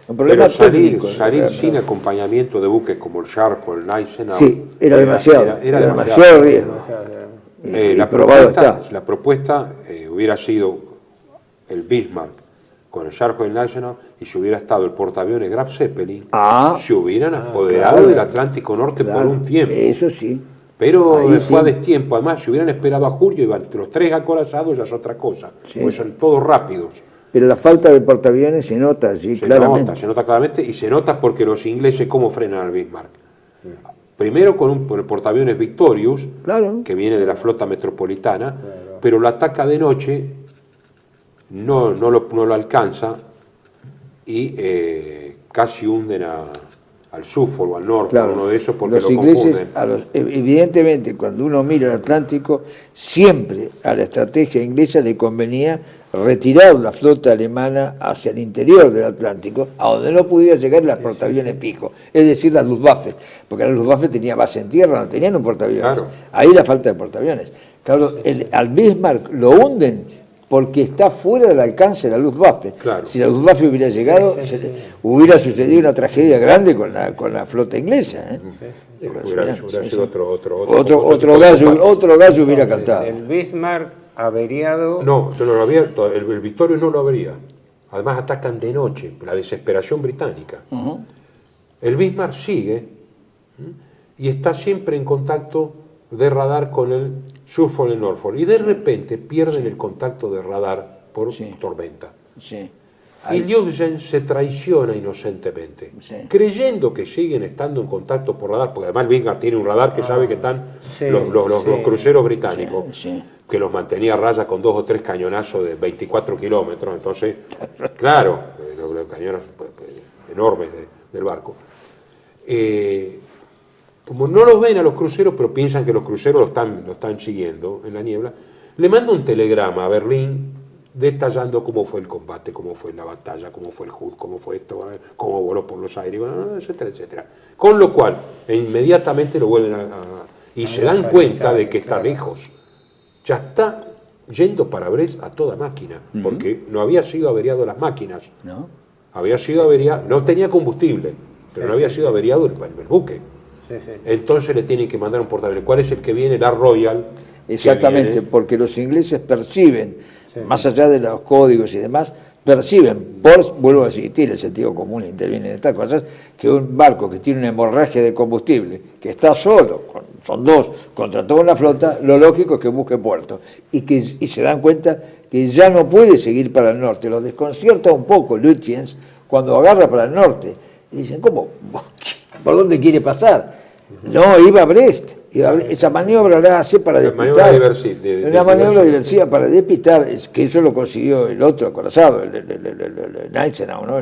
Un problema pero salir sin acompañamiento de buques como el Sharp o el Gneisenau... Sí, era demasiado riesgo. La propuesta hubiera sido el Bismarck con el Sharp y el Gneisenau, y si hubiera estado el portaaviones Graf Zeppelin, se hubieran apoderado del Atlántico Norte por un tiempo. Eso sí. Pero después de tiempo, además, si hubieran esperado a julio, iban los 3 acorazados, ya es otra cosa, pues son todos rápidos. Pero la falta de portaaviones se nota allí claramente. Se nota claramente, y se nota porque los ingleses cómo frenan al Bismarck. Primero con el portaaviones Victorious, que viene de la flota metropolitana, pero lo ataca de noche, no lo alcanza, y casi hunden al Suffolk o al Norfolk, uno de esos, porque los ingleses, evidentemente, cuando uno mira el Atlántico, siempre a la estrategia inglesa le convenía retirar la flota alemana hacia el interior del Atlántico, a donde no pudiera llegar los portaaviones pico, es decir, la Luftwaffe, porque la Luftwaffe tenía base en tierra, no tenían un portaaviones. Ahí la falta de portaaviones. Claro, al Bismarck lo hunden porque está fuera del alcance de la Luftwaffe. Si la Luftwaffe hubiera llegado, hubiera sucedido una tragedia grande con la flota inglesa. Hubiera sido otro gallo hubiera cantado. El Bismarck averiado... No, el Victorious no lo avería. Además atacan de noche, la desesperación británica. El Bismarck sigue y está siempre en contacto de radar con el Suffolk y el Norfolk, y de repente pierden el contacto de radar por tormenta. Y Liutzen se traiciona inocentemente, creyendo que siguen estando en contacto por radar, porque además Bismarck tiene un radar que sabe que están los cruceros británicos, que los mantenía a raya con 2 o 3 cañonazos de 24 kilómetros, entonces, claro, los cañones enormes del barco. Como no los ven a los cruceros, pero piensan que los cruceros lo están siguiendo en la niebla, le manda un telegrama a Berlín detallando cómo fue el combate, cómo fue la batalla, cómo fue el Hood, cómo fue esto, cómo voló por los aires, etcétera, etcétera. Con lo cual, inmediatamente lo vuelven y se dan cuenta de que está lejos. Ya está yendo para Brest a toda máquina, porque no había sido averiado las máquinas. Había sido averiado, no tenía combustible, pero no había sido averiado el buque. Entonces le tienen que mandar un portaaviones. ¿Cuál es el que viene? La Royal. Exactamente, porque los ingleses perciben, más allá de los códigos y demás, perciben, vuelvo a insistir, el sentido común interviene en estas cosas, que un barco que tiene una hemorragia de combustible, que está solo, son dos, contra toda una flota, lo lógico es que busque puerto. Y se dan cuenta que ya no puede seguir para el norte. Lo desconcierta un poco Lutyens cuando agarra para el norte. Y dicen, ¿cómo? ¿Por dónde quiere pasar? No, iba a Brest. Esa maniobra la hace para despistar. Una maniobra diversiva para despistar, es que eso lo consiguió el otro acorazado, el Gneisenau, ¿no?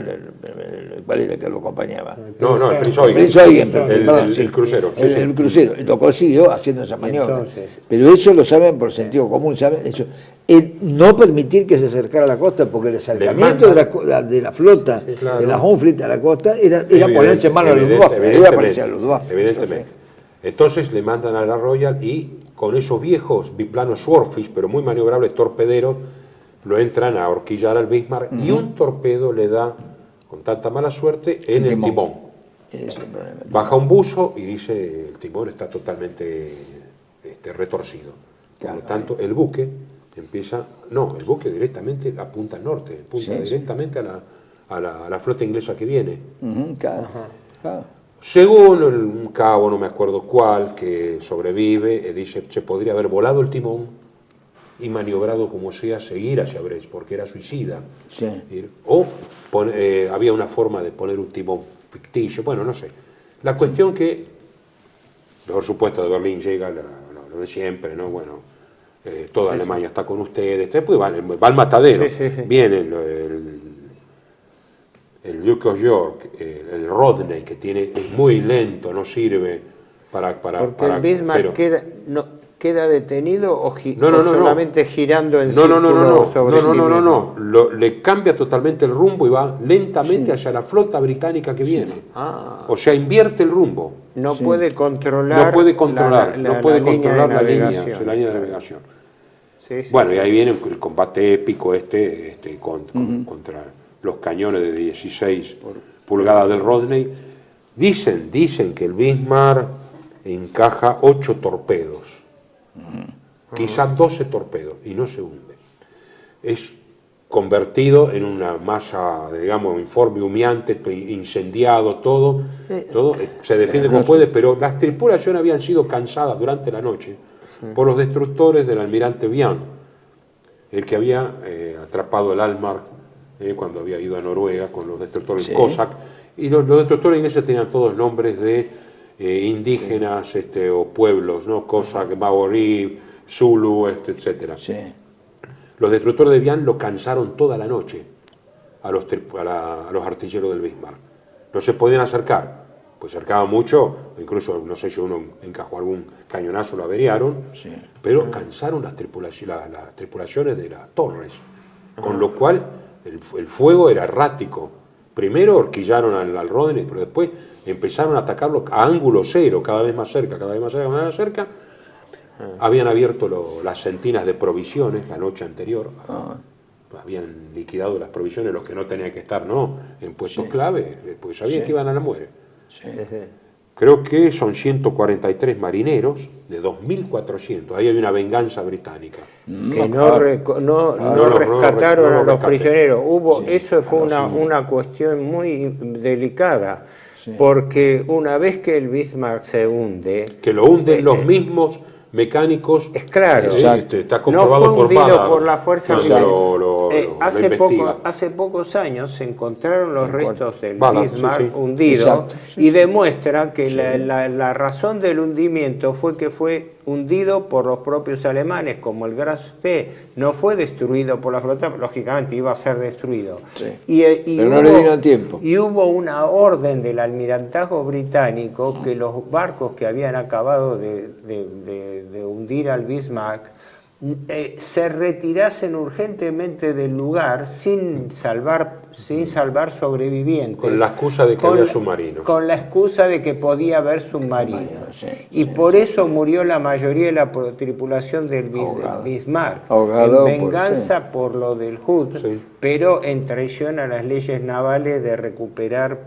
¿Cuál era el que lo acompañaba? No, el Prinz Eugen. El crucero. El crucero, lo consiguió haciendo esa maniobra. Pero eso lo saben por sentido común, ¿saben? Eso. El no permitir que se acercara a la costa, porque el acercamiento de la flota, de la Honflete a la costa, era ponerse en mano a los Luftwaffe. Evidentemente. Entonces le mandan a la Royal y con esos viejos biplanos Swordfish, pero muy maniobrables, torpederos, lo entran a horquillar al Bismarck y un torpedo le da, con tanta mala suerte, en el timón. Baja un buzo y dice, el timón está totalmente retorcido. Por lo tanto, el buque empieza... No, el buque directamente apunta al norte, apunta directamente a la flota inglesa que viene. Claro. Según un cabo, no me acuerdo cuál, que sobrevive, dice, se podría haber volado el timón y maniobrado como sea, seguir hacia Brest, porque era suicida. Sí. O había una forma de poner un timón ficticio, bueno, no sé. La cuestión que, por supuesto, de Berlín llega lo de siempre, ¿no? Bueno, toda Alemania está con ustedes, después va al matadero, viene el Duke of York, el Rodney, que es muy lento, no sirve para el Bismarck queda detenido o solamente girando en círculo sobre sí mismo. No, le cambia totalmente el rumbo y va lentamente hacia la flota británica que viene. O sea, invierte el rumbo. No puede controlar la línea de navegación. Bueno, y ahí viene el combate épico contra los cañones de 16 pulgadas del Rodney. Dicen que el Bismarck encaja 8 torpedos, quizás 12 torpedos, y no se hunde. Es convertido en una masa, digamos, informe, humeante, incendiado, todo se defiende como puede, pero las tripulaciones habían sido cansadas durante la noche por los destructores del almirante Vian, el que había atrapado el Almar cuando había ido a Noruega con los destructores Cossack, y los destructores ingleses tenían todos nombres de indígenas o pueblos, ¿no? Cossack, Maorí, Zulu, etc. Los destructores de Vian lo cansaron toda la noche a los artilleros del Bismarck. No se podían acercar, pues acercaban mucho, incluso no sé si uno encajó algún cañonazo, lo averiaron, pero cansaron las tripulaciones de las torres, con lo cual el fuego era errático. Primero horquillaron al Rodney, pero después empezaron a atacarlo a ángulo cero, cada vez más cerca. Habían abierto las sentinas de provisiones la noche anterior. Habían liquidado las provisiones, los que no tenían que estar en puestos clave, pues sabían que iban a la muerte. Creo que son 143 marineros de 2.400. Ahí hay una venganza británica. Que no rescataron a los prisioneros. Eso fue una cuestión muy delicada, porque una vez que el Bismarck se hunde... Que lo hunden los mismos mecánicos. Es claro. Está comprobado no fue hundido por la fuerza militar. Hace pocos años se encontraron los restos del Bismarck hundido y demuestra que la razón del hundimiento fue que fue hundido por los propios alemanes, como el Graf Spee no fue destruido por la flota, lógicamente iba a ser destruido. Pero no le dieron tiempo. Y hubo una orden del almirantazgo británico que los barcos que habían acabado de hundir al Bismarck se retirasen urgentemente del lugar sin salvar sobrevivientes. Con la excusa de que había submarinos. Con la excusa de que podía haber submarinos. Por eso murió la mayoría de la tripulación del Bismarck. En venganza por lo del Hood, pero en traición a las leyes navales de recuperar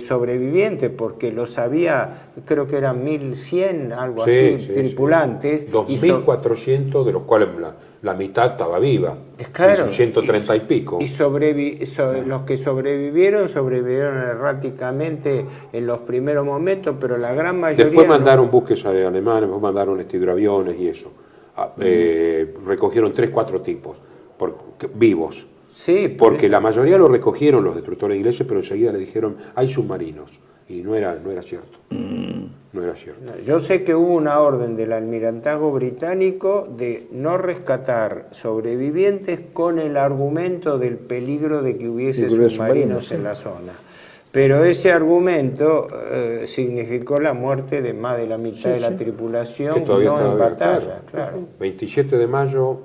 sobrevivientes, porque los había, creo que eran 1.100, algo así, tripulantes. 2.400, de los cuales la mitad estaba viva, Claro, 130 y pico. Y los que sobrevivieron erráticamente en los primeros momentos, pero la gran mayoría... Después mandaron buques alemanes, después mandaron hidroaviones y eso. Recogieron 3, 4 tipos vivos. Sí, porque la mayoría lo recogieron los destructores ingleses, pero enseguida le dijeron, hay submarinos. Y no era cierto. No era cierto. Yo sé que hubo una orden del almirantazgo británico de no rescatar sobrevivientes con el argumento del peligro de que hubiese submarinos en la zona. Pero ese argumento significó la muerte de más de la mitad de la tripulación, no en batalla. Claro. 27 de mayo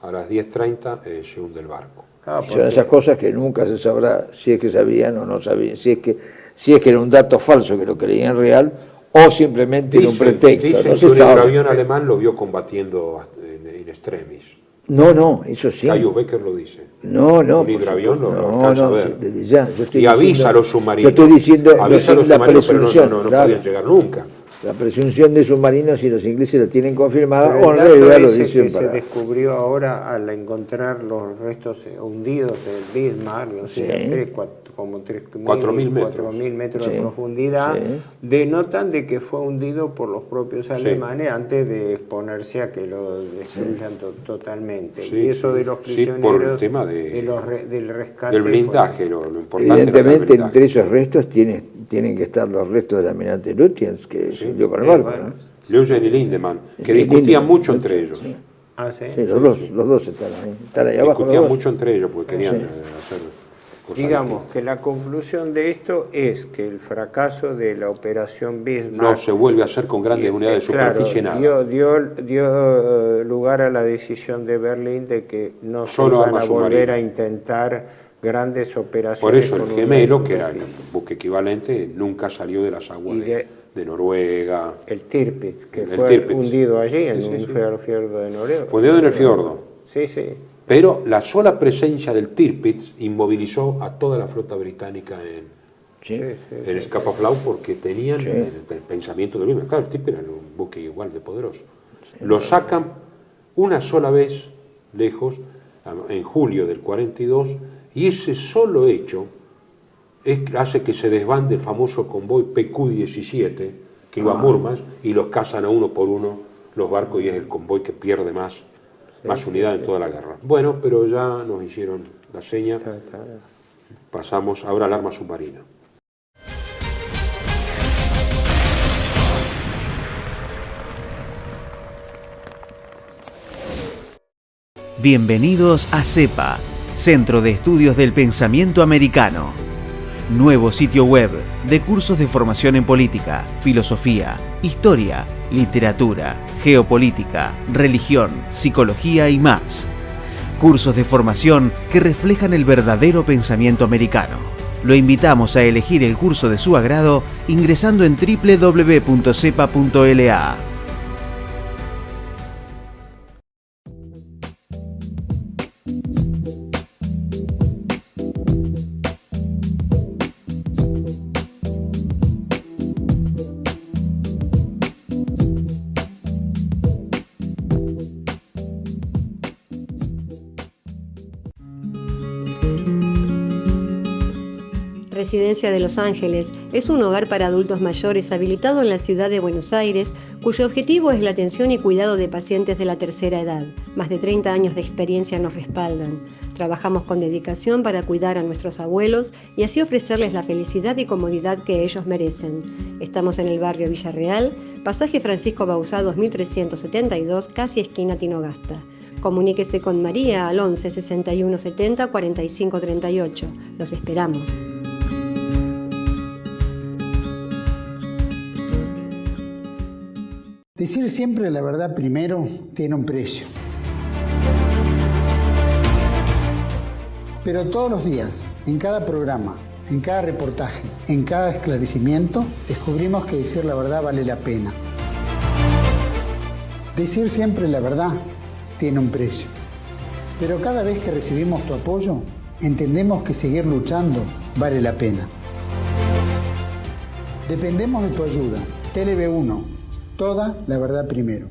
a las 10:30 se hunde el barco. Son esas cosas que nunca se sabrá si es que sabían o no sabían, si es que era un dato falso que lo creían real o simplemente era un pretexto. Dicen que un avión alemán lo vio combatiendo in extremis. No, eso sí. Caius Becker lo dice. No. Un hidroavión lo alcanza a ver. Desde ya. Y avisa a los submarinos. Yo estoy diciendo avisa a los la submarinos, presunción. Pero no claro. podían llegar nunca. La presunción de submarinos, si los ingleses la tienen confirmada, o en realidad realidad lo que dicen se descubrió ahora al encontrar los restos hundidos en Bismarck, o sea, como 4.000 metros de profundidad, denotan de que fue hundido por los propios alemanes antes de exponerse a que lo destruyan totalmente. Y eso de los prisioneros, por el tema del rescate. Del blindaje, lo importante. Evidentemente, entre esos restos tienen que estar los restos del almirante Lutyens, que se hundió con el barco, ¿no? Leugen y Lindemann, que discutían mucho entre ellos. Sí. ¿Sí? Sí, los dos están ahí abajo. Discutían mucho entre ellos porque querían hacer cosas Digamos distintas. que la conclusión de esto es que el fracaso de la operación Bismarck no se vuelve a hacer con grandes unidades de superficie nada. Dio lugar a la decisión de Berlín de que no Solo se van a volver submarina. a intentar grandes operaciones. Por eso el con gemelo, que era el superficie. buque equivalente, nunca salió de las aguas de Noruega. El Tirpitz, que El fue Tirpitz. hundido allí en Sí, un sí. fiordo de Noruega. Fue hundido en el fiordo. Sí. Pero la sola presencia del Tirpitz inmovilizó a toda la flota británica en Scapa Flow porque tenían el pensamiento de Luis. Claro, el Tirpitz era un buque igual de poderoso. Lo sacan una sola vez lejos, en julio del 42, y ese solo hecho hace que se desbande el famoso convoy PQ-17 que iba a Murmansk y los cazan a uno por uno los barcos y es el convoy que pierde más unidad en toda la guerra. Bueno, pero ya nos hicieron la seña. Pasamos ahora al arma submarina. Bienvenidos a CEPA, Centro de Estudios del Pensamiento Americano. Nuevo sitio web de cursos de formación en política, filosofía, historia, literatura, geopolítica, religión, psicología y más. Cursos de formación que reflejan el verdadero pensamiento americano. Lo invitamos a elegir el curso de su agrado ingresando en www.cepa.la. Residencia de Los Ángeles es un hogar para adultos mayores habilitado en la ciudad de Buenos Aires, cuyo objetivo es la atención y cuidado de pacientes de la tercera edad. Más de 30 años de experiencia nos respaldan. Trabajamos con dedicación para cuidar a nuestros abuelos y así ofrecerles la felicidad y comodidad que ellos merecen. Estamos en el barrio Villarreal, pasaje Francisco Bauzá 2372, casi esquina Tinogasta. Comuníquese con María al 11 61 70 45 38. Los esperamos. Decir siempre la verdad primero tiene un precio. Pero todos los días, en cada programa, en cada reportaje, en cada esclarecimiento, descubrimos que decir la verdad vale la pena. Decir siempre la verdad tiene un precio. Pero cada vez que recibimos tu apoyo, entendemos que seguir luchando vale la pena. Dependemos de tu ayuda. TLB1. Toda la verdad primero.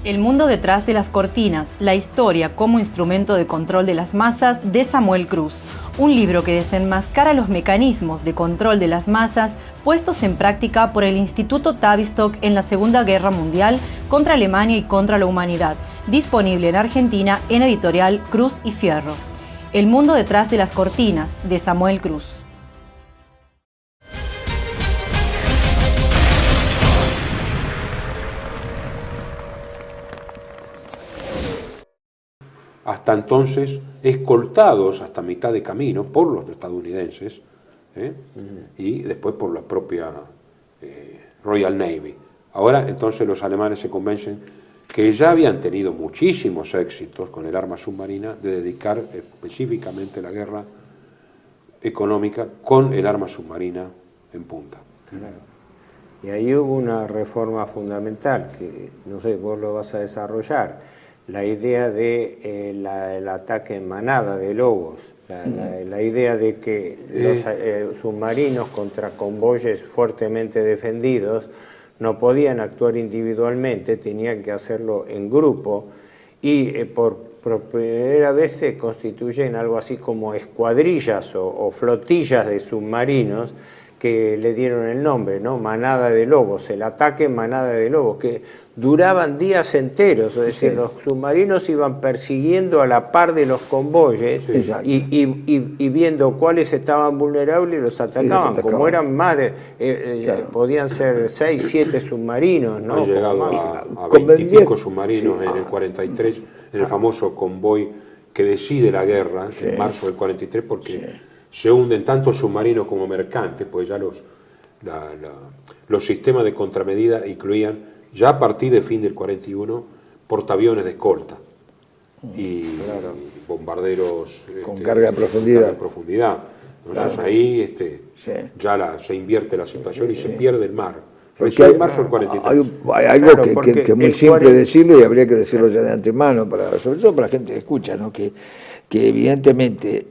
El mundo detrás de las cortinas, la historia como instrumento de control de las masas de Samuel Cruz. Un libro que desenmascara los mecanismos de control de las masas puestos en práctica por el Instituto Tavistock en la Segunda Guerra Mundial contra Alemania y contra la humanidad. Disponible en Argentina en editorial Cruz y Fierro. El mundo detrás de las cortinas de Samuel Cruz. Hasta entonces escoltados hasta mitad de camino por los estadounidenses y después por la propia Royal Navy. Ahora entonces los alemanes se convencen que ya habían tenido muchísimos éxitos con el arma submarina de dedicar específicamente la guerra económica con el arma submarina en punta. Claro. Y ahí hubo una reforma fundamental que, no sé, vos lo vas a desarrollar. La idea de el ataque en manada de lobos, la idea de que los submarinos contra convoyes fuertemente defendidos no podían actuar individualmente, tenían que hacerlo en grupo y por primera vez se constituyen algo así como escuadrillas o flotillas de submarinos que le dieron el nombre, ¿no? Manada de lobos, el ataque en manada de lobos, que duraban días enteros, es decir, los submarinos iban persiguiendo a la par de los convoyes y viendo cuáles estaban vulnerables y los atacaban. Como eran más de, podían ser 6, 7 submarinos, ¿no? Han llegado a 20 y pico submarinos en el 43, en el famoso convoy que decide la guerra, en marzo del 43, porque se hunden tanto submarinos como mercantes, pues ya los sistemas de contramedida incluían, ya a partir del fin del 41, portaaviones de escolta y bombarderos con carga de profundidad. Entonces ahí se invierte la situación y se pierde el mar. Porque en marzo del 43. Hay algo que es muy simple decirlo y habría que decirlo ya de antemano, sobre todo para la gente que escucha, ¿no? que evidentemente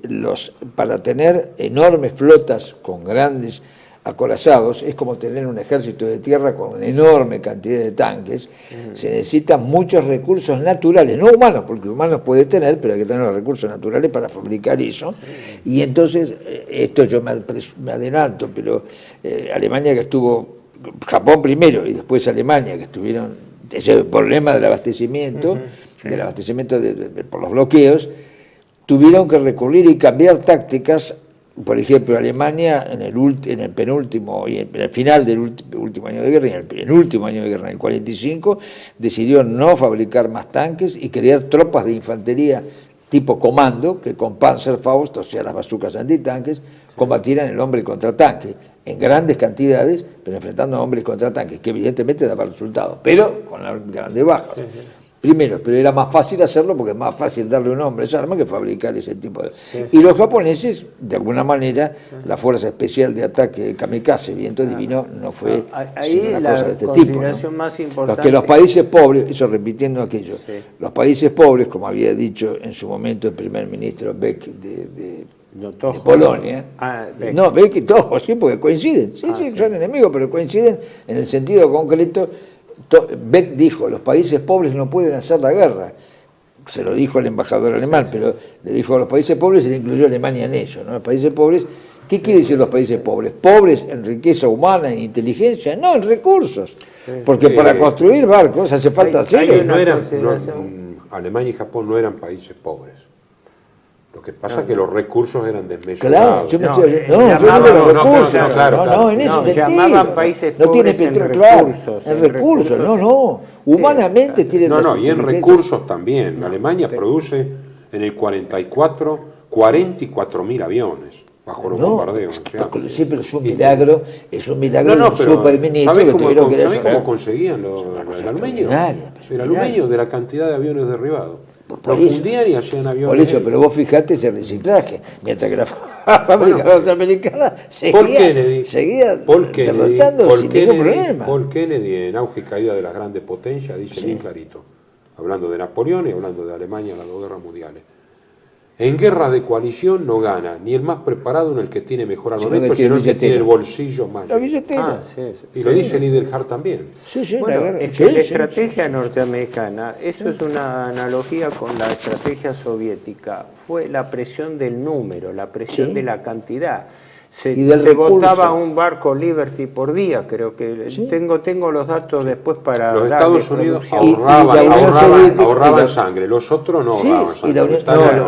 para tener enormes flotas con grandes acorazados es como tener un ejército de tierra con una enorme cantidad de tanques. Se necesitan muchos recursos naturales, no humanos, porque humanos puede tener, pero hay que tener los recursos naturales para fabricar eso. Y entonces, esto yo me adelanto, pero Alemania que estuvo, Japón primero y después Alemania que estuvieron ese problema del abastecimiento, por los bloqueos, tuvieron que recurrir y cambiar tácticas. Por ejemplo, Alemania en el penúltimo y en el final del último año de guerra y en el penúltimo año de guerra, en el 45, decidió no fabricar más tanques y crear tropas de infantería tipo comando que con Panzerfaust, o sea las bazucas antitanques, combatieran el hombre contra tanque en grandes cantidades, pero enfrentando a hombres contra tanques, que evidentemente daba resultados, pero con grandes bajas. Primero, pero era más fácil hacerlo porque es más fácil darle un nombre a esa arma que fabricar ese tipo de... Y los japoneses, de alguna manera, la Fuerza Especial de Ataque Kamikaze, Viento Divino, no fue ahí una cosa de este tipo, ¿no? Más importante. Que los países pobres, eso repitiendo aquello, los países pobres, como había dicho en su momento el primer ministro Beck de Polonia, Beck y Toho, sí, porque coinciden, son enemigos, pero coinciden en el sentido concreto. Beck dijo, los países pobres no pueden hacer la guerra, se lo dijo el embajador alemán, pero le dijo a los países pobres, y le incluyó a Alemania en eso, ¿no? Los países pobres, ¿qué quiere decir los países pobres? ¿Pobres en riqueza humana, en inteligencia? No, en recursos, porque para construir barcos hace falta acero. Alemania y Japón no eran países pobres. Lo que pasa es que los recursos eran desmesurados. Claro, en eso llamaban países no tiene pobres petróleo, en recursos, humanamente tiene y en recursos también. Alemania produce en el 44 44.000 aviones bajo los bombardeos. Sí, pero es un milagro del superministro. ¿Sabés cómo conseguían el aluminio? El aluminio de la cantidad de aviones derribados. Profundían y hacían aviones. Por eso, pero vos fijate ese reciclaje, mientras que la fábrica norteamericana seguía derrochando sin ningún problema. Paul Kennedy, en auge y caída de las grandes potencias, dice bien clarito, hablando de Napoleón y hablando de Alemania en las dos guerras mundiales. En guerras de coalición no gana ni el más preparado ni el que tiene mejor armamento, sino el que tiene el bolsillo más La lleno. billetera. Y lo dice Niederhart también. Sí, Bueno, la guerra. es que la Sí, estrategia norteamericana, eso es una analogía con la estrategia soviética, fue la presión del número, la presión de la cantidad. Se Y del recurso. botaba un barco Liberty por día, creo que tengo los datos después para Los darle Estados Unidos producción. ahorraban sangre, los otros no ahorraban Sí, y sangre. la Unión,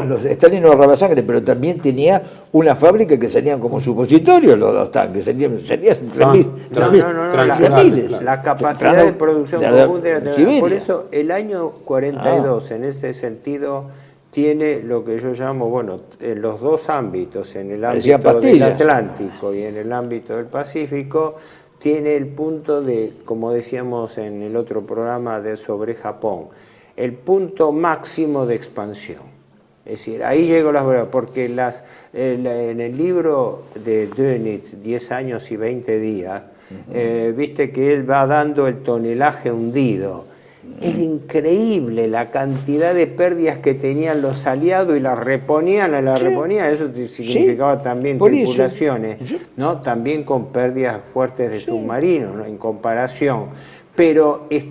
no, Stalin no ahorraba sangre, pero también tenía una fábrica que salían como supositorios los tanques, serían 3.000. La capacidad de producción común de la Siberia. Por eso el año 42 en ese sentido tiene lo que yo llamo, bueno, en los dos ámbitos, en el ámbito del Atlántico y en el ámbito del Pacífico, tiene el punto de, como decíamos en el otro programa sobre Japón, el punto máximo de expansión. Es decir, ahí llegó las verdades, porque en el libro de Dönitz, 10 años y 20 días, viste que él va dando el tonelaje hundido. Es increíble la cantidad de pérdidas que tenían los aliados y las reponían, eso significaba también tripulaciones, ¿no? También con pérdidas fuertes de submarinos, ¿no? En comparación. Pero es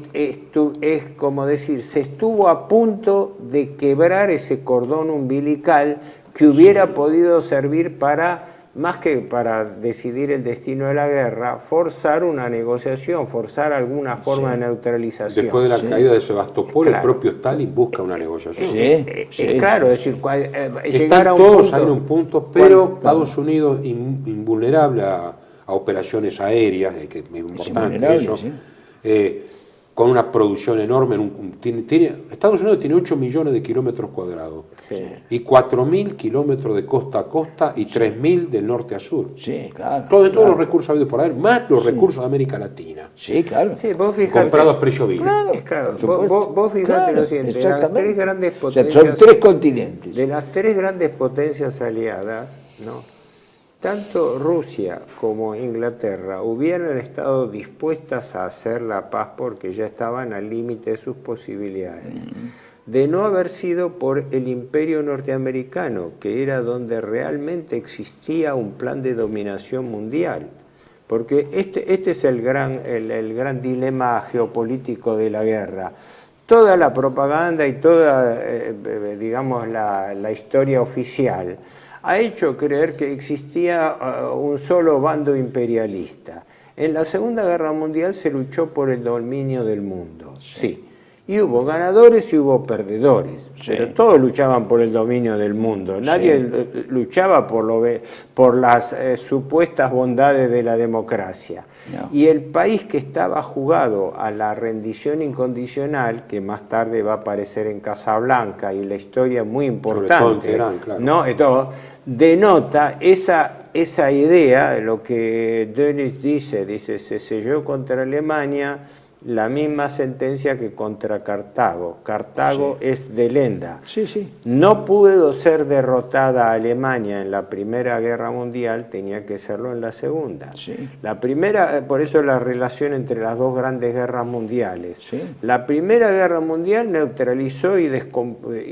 como decir, se estuvo a punto de quebrar ese cordón umbilical que hubiera podido servir para, más que para decidir el destino de la guerra, forzar una negociación, forzar alguna forma de neutralización. Después de la caída de Sebastopol, el propio Stalin busca una negociación. Claro, es decir, llegar a un todos punto, ahí en un punto, pero Estados Unidos invulnerable a operaciones aéreas, que es importante eso, con una producción enorme. Estados Unidos tiene 8 millones de kilómetros cuadrados y 4.000 kilómetros de costa a costa y 3.000 del norte a sur. Todos los recursos habidos por ahí, más los recursos de América Latina. Vos fijate, comprados a precio vil. Vos fijate lo siguiente, las tres grandes potencias, son 3 continentes. De las 3 grandes potencias aliadas, ¿no? Tanto Rusia como Inglaterra hubieran estado dispuestas a hacer la paz porque ya estaban al límite de sus posibilidades. De no haber sido por el imperio norteamericano, que era donde realmente existía un plan de dominación mundial. Porque este es el gran dilema geopolítico de la guerra. Toda la propaganda y toda, digamos, la historia oficial ha hecho creer que existía un solo bando imperialista. En la Segunda Guerra Mundial se luchó por el dominio del mundo, sí. Y hubo ganadores y hubo perdedores, pero todos luchaban por el dominio del mundo. Nadie luchaba por las supuestas bondades de la democracia. Y el país que estaba jugado a la rendición incondicional, que más tarde va a aparecer en Casablanca, y la historia es muy importante, ¿no? Denota esa idea de lo que Dönitz dice, se selló contra Alemania la misma sentencia que contra Cartago. Cartago es de Lenda. No pudo ser derrotada Alemania en la Primera Guerra Mundial, tenía que serlo en la Segunda. La primera, por eso la relación entre las dos grandes guerras mundiales. La Primera Guerra Mundial neutralizó y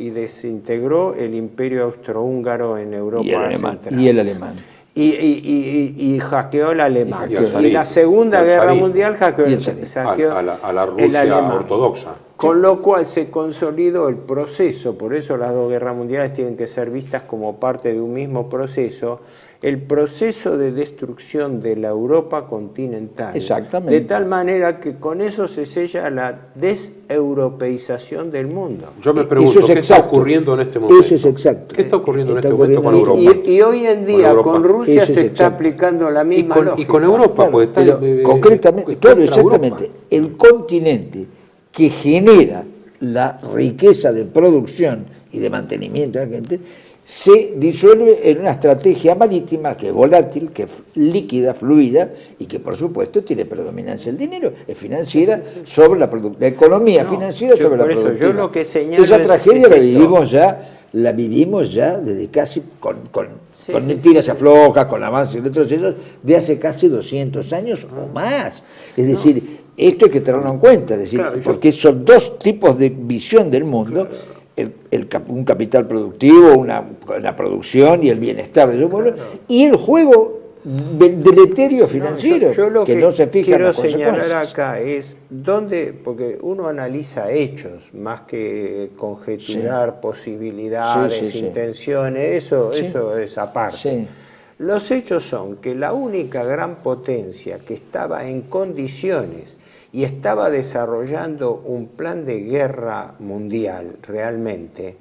desintegró el imperio austrohúngaro en Europa central. Y el alemán. Y hackeó el alemán. Y la Segunda Guerra Mundial hackeó a la Rusia ortodoxa. Con lo cual se consolidó el proceso, por eso las dos guerras mundiales tienen que ser vistas como parte de un mismo proceso, el proceso de destrucción de la Europa continental. Exactamente. De tal manera que con eso se sella la deseuropeización del mundo. Yo me pregunto, ¿qué está ocurriendo en este momento? Eso es exacto. ¿Qué está ocurriendo en este momento con Europa? Y hoy en día con Rusia se está aplicando la misma lógica. Y con Europa, pues está... concretamente, exactamente. El continente que genera la riqueza de producción y de mantenimiento de la gente, se disuelve en una estrategia marítima que es volátil, que es líquida, fluida y que por supuesto tiene predominancia el dinero, es financiera sobre la economía financiera sobre la productiva. Yo lo que señalo esa tragedia la vivimos ya desde casi con tiras aflojas, con avances retrocesos de hace casi 200 años o más. Es decir, esto hay que tenerlo en cuenta, porque son dos tipos de visión del mundo. un capital productivo, una producción y el bienestar de su pueblo, y el juego deleterio financiero, yo lo que no se fija en quiero las señalar consecuencias. acá es dónde, porque uno analiza hechos más que conjeturar posibilidades, Sí, sí, sí. intenciones, eso es aparte. Sí. Los hechos son que la única gran potencia que estaba en condiciones y estaba desarrollando un plan de guerra mundial realmente,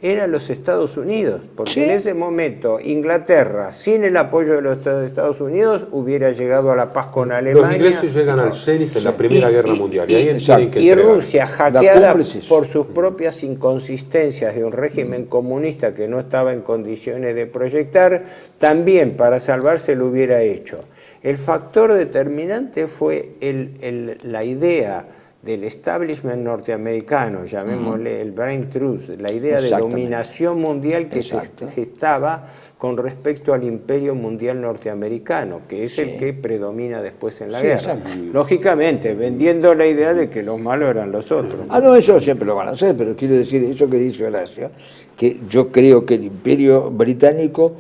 eran los Estados Unidos, porque Sí. en ese momento Inglaterra, sin el apoyo de los Estados Unidos, hubiera llegado a la paz con Alemania. Los ingleses llegan al cenit en la Primera Guerra Mundial y ahí tienen que Y entregar. Rusia, La hackeada cumbre es eso. por sus propias inconsistencias de un régimen comunista que no estaba en condiciones de proyectar, también para salvarse lo hubiera hecho. El factor determinante fue la idea del establishment norteamericano, llamémosle el brain truth, la idea de Exactamente. dominación mundial que Exacto. se gestaba con respecto al imperio mundial norteamericano, que es Sí. el que predomina después en la Sí, guerra. exacto. Lógicamente, vendiendo la idea de que los malos eran los otros. No, eso siempre lo van a hacer, pero quiero decir, eso que dice Horacio, que yo creo que el imperio británico,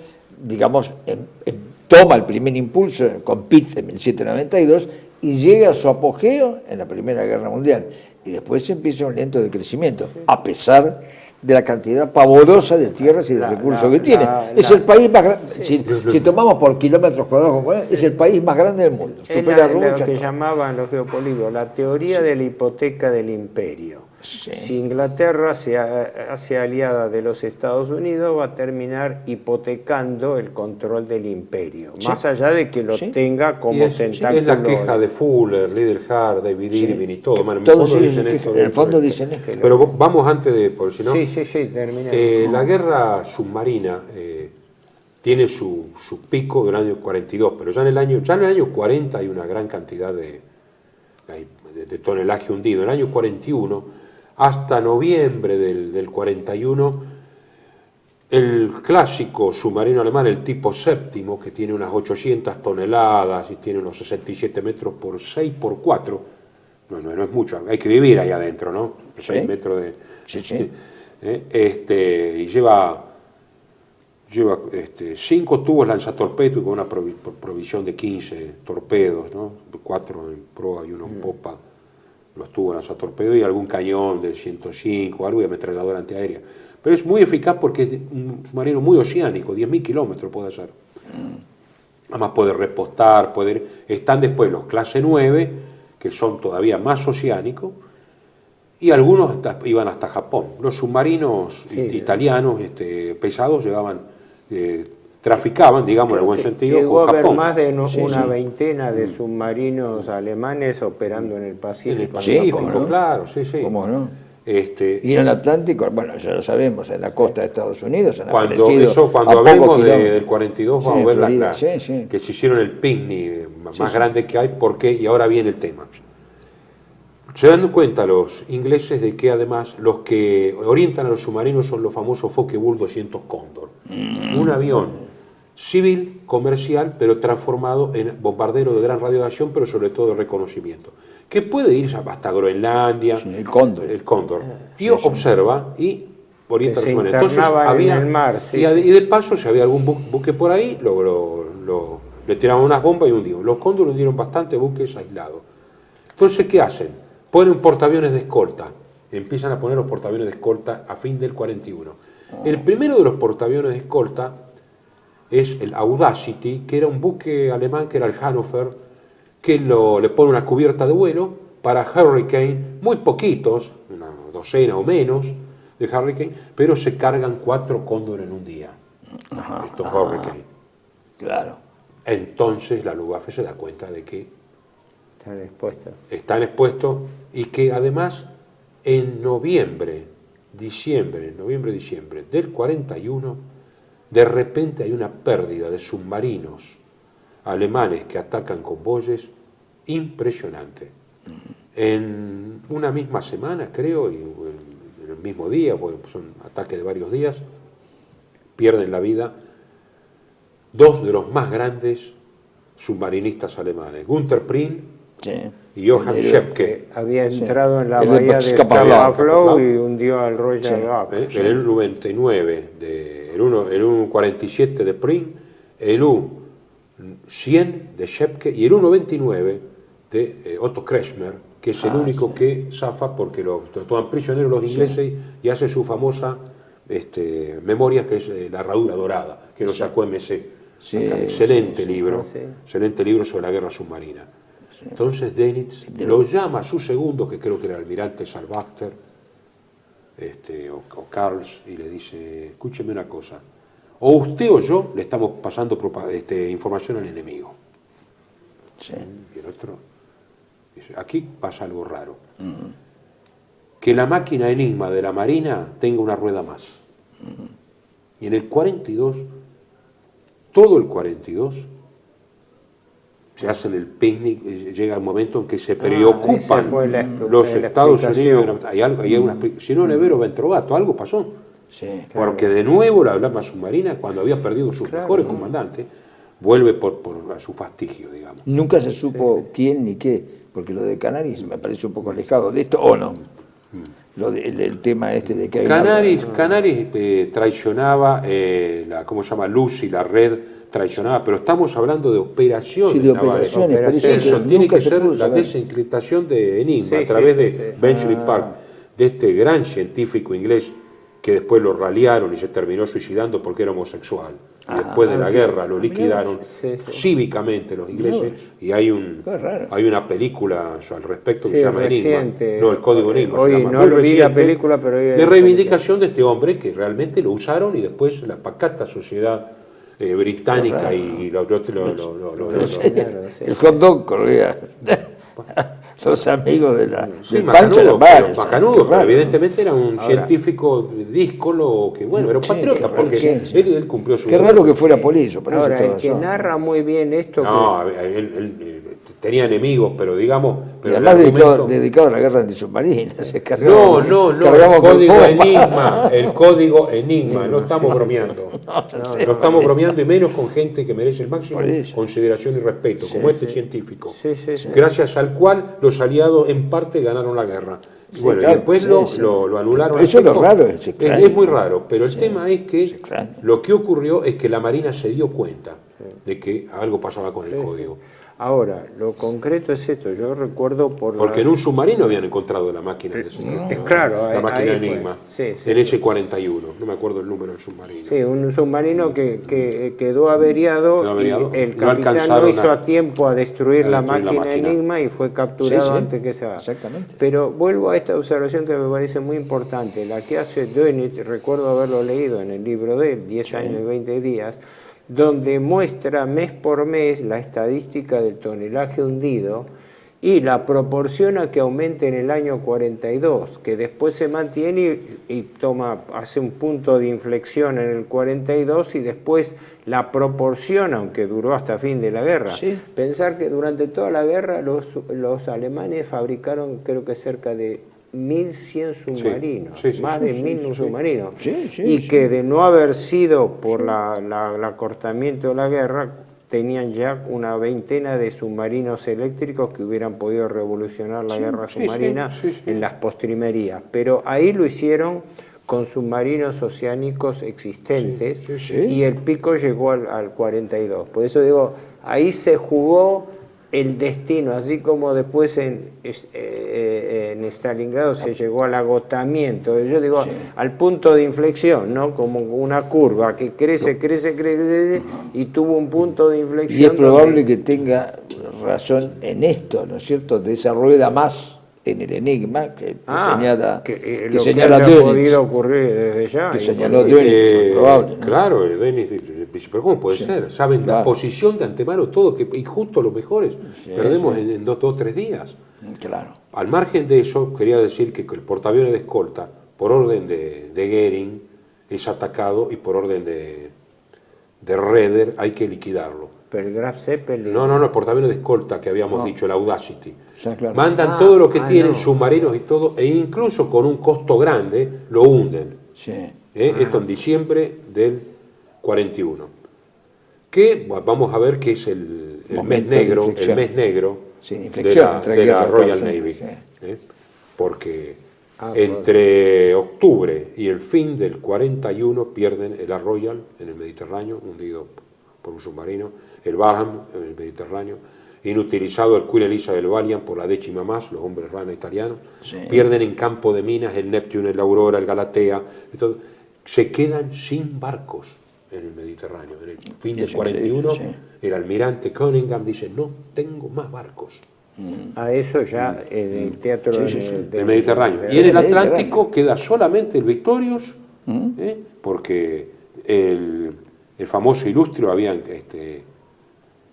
digamos, toma el primer impulso con Pitt en 1792 y llega a su apogeo en la Primera Guerra Mundial. Y después empieza un lento decrecimiento, a pesar de la cantidad pavorosa de tierras y de recursos que tiene. Es el país más grande, si tomamos por kilómetros cuadrados, es el país más grande del mundo. Es Supera a lo Rusia, que todo. llamaban los geopolíticos la teoría de la hipoteca del imperio. Sí. Si Inglaterra se hace aliada de los Estados Unidos, va a terminar hipotecando el control del imperio, Sí. más allá de que lo Sí. tenga Y como es tentáculo. la queja de Fuller, Liddell-Hart, David Irving y todo. Bueno, en el Todos fondo ellos dicen se esto, quejan, en el fondo dicen esto. Pero vamos antes de, por si no. Sí, termina. La guerra submarina tiene su pico del año 42, pero ya en el año 40 hay una gran cantidad de tonelaje hundido. En el año 41, hasta noviembre del 41, el clásico submarino alemán, el tipo séptimo, que tiene unas 800 toneladas y tiene unos 67 metros por 6 por 4, no es mucho, hay que vivir ahí adentro, ¿no? 6 metros de... Sí. Y lleva 5 tubos lanzatorpedos con una provisión de 15 torpedos, ¿no? 4 en proa y 1 en popa, los tubos lanzatorpedos y algún cañón de 105, algo de ametralladora antiaérea. Pero es muy eficaz porque es un submarino muy oceánico, 10.000 kilómetros puede hacer. Además puede repostar, están después los clase 9, que son todavía más oceánicos, y algunos iban hasta Japón. Los submarinos italianos pesados traficaban, digamos, en el buen sentido, Llegó con a haber Japón. más de una veintena de submarinos alemanes operando en el En el Pacífico. Pacífico, ¿Cómo no? claro, sí. ¿Cómo no? Y Y en el Atlántico, bueno, ya lo sabemos, en la costa de Estados Unidos han cuando aparecido a hablemos pocos kilómetros. del 42, Sí, vamos a ver Florida, que se hicieron el picnic más grande que hay, porque, y ahora viene el tema. Se dan cuenta los ingleses de que además los que orientan a los submarinos son los famosos Focke-Wulf 200 Cóndor. Un avión civil, comercial, pero transformado en bombardero de gran radiación, pero sobre todo de reconocimiento, que puede irse hasta Groenlandia, Sí, el Cóndor. y observa y orienta a los Se submarinos. Entonces, internaban en el mar, y de paso, si había algún buque por ahí, le tiraban unas bombas y hundieron. Los Cóndor hundieron bastante buques aislados. Entonces, ¿qué hacen? Ponen portaaviones de escolta. Empiezan a poner los portaaviones de escolta a fin del 41. El primero de los portaaviones de escolta es el Audacity, que era un buque alemán, que era el Hannover, que le pone una cubierta de vuelo para Hurricane, muy poquitos, una docena o menos de Hurricane, pero se cargan 4 Cóndor en un día, estos Hurricane. Claro. Entonces la Luftwaffe se da cuenta de que Están expuestos. y que además en noviembre, diciembre del 41, de repente hay una pérdida de submarinos alemanes que atacan convoyes impresionante. En una misma semana, creo, y en el mismo día, porque son ataques de varios días, pierden la vida 2 de los más grandes submarinistas alemanes, Günther Pring Sí. y Johann Schepke. Había entrado en la El de bahía de Scapa Flow y hundió al Royal Oak. En el 99, el 1.47 de Pring, el U-100 de Schepke y el 1.29 de Otto Kretschmer, que es el único que zafa porque lo toman prisioneros los ingleses y hace su famosa memoria, que es La herradura dorada, que lo sacó MC. Sí, Excelente libro, sí. excelente libro sobre la guerra submarina. Entonces Dönitz lo llama a su segundo, que creo que era el almirante Salvachter, o Karls, y le dice: escúcheme una cosa, o usted o yo le estamos pasando información al enemigo. Sí. Y el otro dice: aquí pasa algo raro. Que la máquina Enigma de la Marina tenga una rueda más. Y en el 42, todo el 42, se hacen el picnic, llega el momento en que se preocupan esa fue la los Estados explicación. Unidos. Hay una si no, Nevero Ventrovato, algo pasó. Sí. Porque de nuevo la arma submarina, cuando había perdido sus mejores comandantes, vuelve a su fastigio, digamos. Nunca se supo quién ni qué, porque lo de Canaris me parece un poco alejado de esto, ¿o no? Lo el tema de que hay Canaris traicionaba, ¿cómo se llama? Lucy, la red traicionaba, pero estamos hablando de operaciones. Sí, de navales. operaciones, por eso Eso que tiene nunca que se ser pudo la saber. desencriptación de Enigma, Sí, a través sí, de sí. Bletchley Park, de este gran científico inglés que después lo raliaron y se terminó suicidando porque era homosexual. Y después de la guerra lo liquidaron cívicamente los ingleses, y hay una película al respecto que se llama reciente. Enigma. No, el Código Enigma. Hoy se llama, no muy lo vi la reciente, película, pero hoy de reivindicación de este hombre que realmente lo usaron, y después la pacata sociedad británica y el hot dog corría. Los amigos de la Sí, del Pancho eran varios. macanudo, pero Claro. evidentemente era un científico díscolo que, bueno, era un patriota, porque él cumplió su Qué deber. raro que fuera por eso, pero Ahora, eso el tiene que razón. narra muy bien esto... No, él tenía enemigos, pero digamos... Y Pero el además argumento- dedicado a la guerra antisubmarina. Se No, cargaba- el cargamos con código popa. Enigma, no estamos bromeando. No estamos bromeando, y menos con gente que merece el máximo Por eso. consideración y respeto, como este científico. Sí, sí, sí. Gracias al cual los aliados en parte ganaron la guerra. Y bueno, claro, y después sí. lo anularon. Eso es lo Después, raro, es extraño. es muy raro, pero el tema es que extraño. lo que ocurrió es que la Marina se dio cuenta de que algo pasaba con el código. Ahora, lo concreto es esto, yo recuerdo Porque en un submarino habían encontrado la máquina de claro, la máquina ahí fue. Enigma, Sí, sí, en ese 41, no me acuerdo el número del submarino. Sí, un submarino que quedó averiado, y el y no el capitán no alcanzaron hizo a tiempo a destruir la máquina Enigma y fue capturado Sí, sí. antes que se haga. Exactamente. Pero vuelvo a esta observación que me parece muy importante, la que hace Dönitz, recuerdo haberlo leído en el libro de él, 10 años y 20 días, donde muestra mes por mes la estadística del tonelaje hundido y la proporción a que aumenta en el año 42, que después se mantiene y hace un punto de inflexión en el 42, y después la proporción, aunque duró hasta fin de la guerra. Sí. Pensar que durante toda la guerra los alemanes fabricaron, creo que cerca de 1.100 submarinos, sí, más de 1.000 submarinos, Sí, sí, y sí. que de no haber sido por el acortamiento de la guerra, tenían ya una veintena de submarinos eléctricos que hubieran podido revolucionar la guerra submarina en las postrimerías. Pero ahí lo hicieron con submarinos oceánicos existentes, y el pico llegó al 42. Por eso digo, ahí se jugó el destino, así como después en Stalingrado se llegó al agotamiento, yo digo, al punto de inflexión, ¿no? Como una curva que crece, y tuvo un punto de inflexión. Y es probable que tenga razón en esto, ¿no es cierto? De esa rueda más en el Enigma que señala, que lo señala haya Dönitz, podido ocurrir desde ya. que señaló Dönitz, es probable, ¿no? Claro, Denis dice, pero ¿cómo puede ser? Saben la posición de antemano todo, y justo los mejores perdemos en 2 o 3 días. Claro. Al margen de eso, quería decir que el portaaviones de escolta, por orden de Goering, es atacado, y por orden de Raeder hay que liquidarlo. Pero el Graf Zeppelin... No, el portaaviones de escolta que habíamos dicho, el Audacity. Ya, claro. Mandan todo lo que tienen, no. submarinos y todo, e incluso con un costo grande lo hunden. Sí. Esto en diciembre del 41. Que vamos a ver que es el mes Momento de negro, inflexión. Sí, inflexión entre de la guerra, Royal sí, Navy. sí. Porque entre octubre y el fin del 41 pierden el Royal en el Mediterráneo, hundido por un submarino, el Barham en el Mediterráneo, inutilizado el Queen Elizabeth del Valiant por la 10ª más, los hombres rana italianos, pierden en campo de minas el Neptune, el Aurora, el Galatea, se quedan sin barcos en el Mediterráneo. En el fin del 41, el almirante Cunningham dice, no tengo más barcos. A eso ya en el teatro del Mediterráneo. Y en el Atlántico queda solamente el Victorious, porque el famoso Ilustrio habían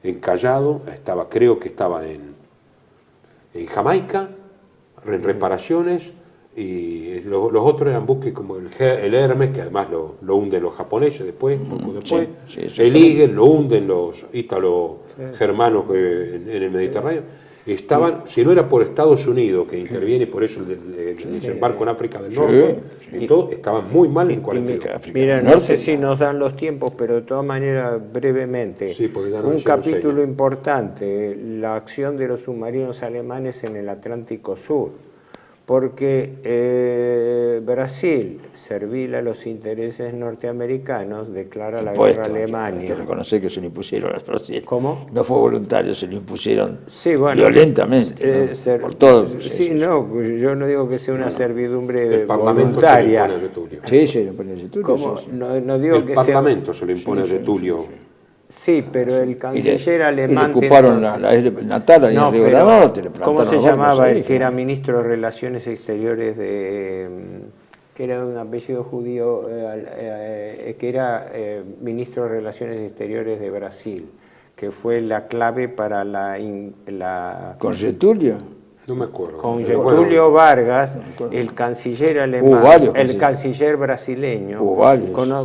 encallado, creo que estaba en Jamaica, en reparaciones, y los otros eran buques como el Hermes, que además lo hunden los japoneses después, poco después, el Eagle lo hunden los ítalo-germanos en el Mediterráneo. Estaban, si no era por Estados Unidos, que interviene, por eso el desembarco en África del Norte, y todo, estaban muy mal en 41. Mira, no sé si nos dan los tiempos, pero de todas maneras, brevemente, un capítulo importante, la acción de los submarinos alemanes en el Atlántico Sur, porque Brasil, servil a los intereses norteamericanos, declara la guerra a Alemania. Hay que reconocer que se lo impusieron a Brasil. ¿Cómo? No fue voluntario, se lo impusieron violentamente. Por todo. Yo no digo que sea una servidumbre voluntaria. Sí, se lo impone a Getulio. No digo el que Parlamento se lo impone a Getulio. Sí, pero el canciller alemán... Y ocuparon la Natal, ahí en Río de la Norte. ¿Cómo se llamaba el que era ministro de Relaciones Exteriores que era un apellido judío, que era ministro de Relaciones Exteriores de Brasil, que fue la clave para la... ¿Con Getulio? No me acuerdo. Con Getulio Vargas, el canciller alemán, el canciller brasileño,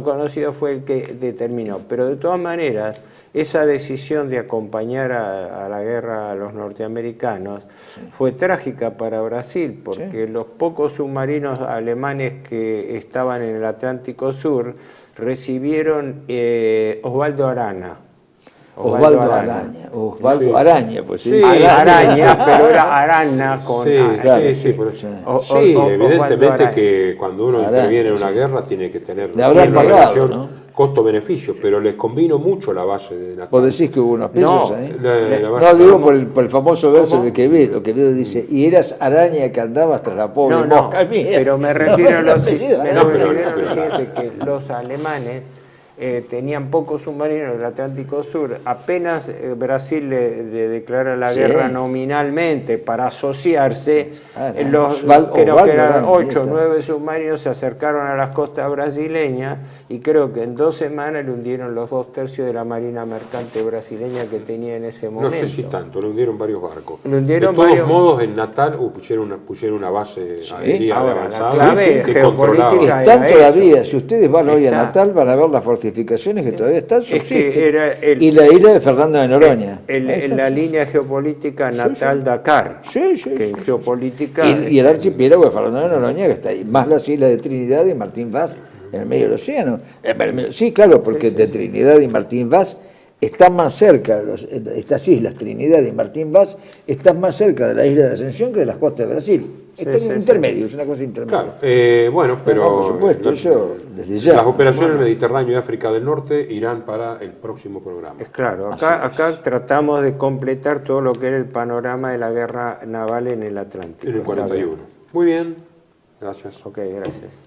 conocido fue el que determinó. Pero de todas maneras, esa decisión de acompañar a la guerra a los norteamericanos fue trágica para Brasil, porque los pocos submarinos alemanes que estaban en el Atlántico Sur recibieron Osvaldo Araña. Osvaldo Araña, pues sí. Araña, pero era Arana con evidentemente que cuando uno interviene en una guerra tiene que tener una relación costo-beneficio, pero les convino mucho la base de Natal. ¿Vos decís que hubo unos pesos ahí? No, digo por el famoso verso de Quevedo. Quevedo dice, y eras araña que andabas tras la pobre mosca mía. Pero me refiero a lo siguiente, que los alemanes tenían pocos submarinos en el Atlántico Sur. Apenas Brasil le declara la guerra nominalmente para asociarse, creo que eran 8 o 9 submarinos se acercaron a las costas brasileñas y creo que en 2 semanas le hundieron los 2/3 de la marina mercante brasileña que tenía en ese momento. No sé si tanto, le hundieron varios barcos. De todos modos, en Natal pusieron una base aérea avanzada que controlaba. Están todavía, si ustedes van hoy a Natal, van a ver las fortificaciones que todavía están, subsisten. Y la isla de Fernando de Noroña. La línea geopolítica Natal-Dakar. Que en geopolítica... Y el archipiélago de Fernando de Noroña, que está ahí, más las islas de Trinidad y Martín Vaz, en el medio del océano. Sí, claro, porque de Trinidad y Martín Vaz están más cerca, estas islas, Trinidad y Martín Vaz, están más cerca de la isla de Ascensión que de las costas de Brasil. Están intermedios, una cosa intermedia. Claro, bueno, pero por supuesto, eso desde ya. Las operaciones en el Mediterráneo y África del Norte irán para el próximo programa. Claro, acá tratamos de completar todo lo que era el panorama de la guerra naval en el Atlántico. En el 41. Muy bien, gracias. Ok, gracias.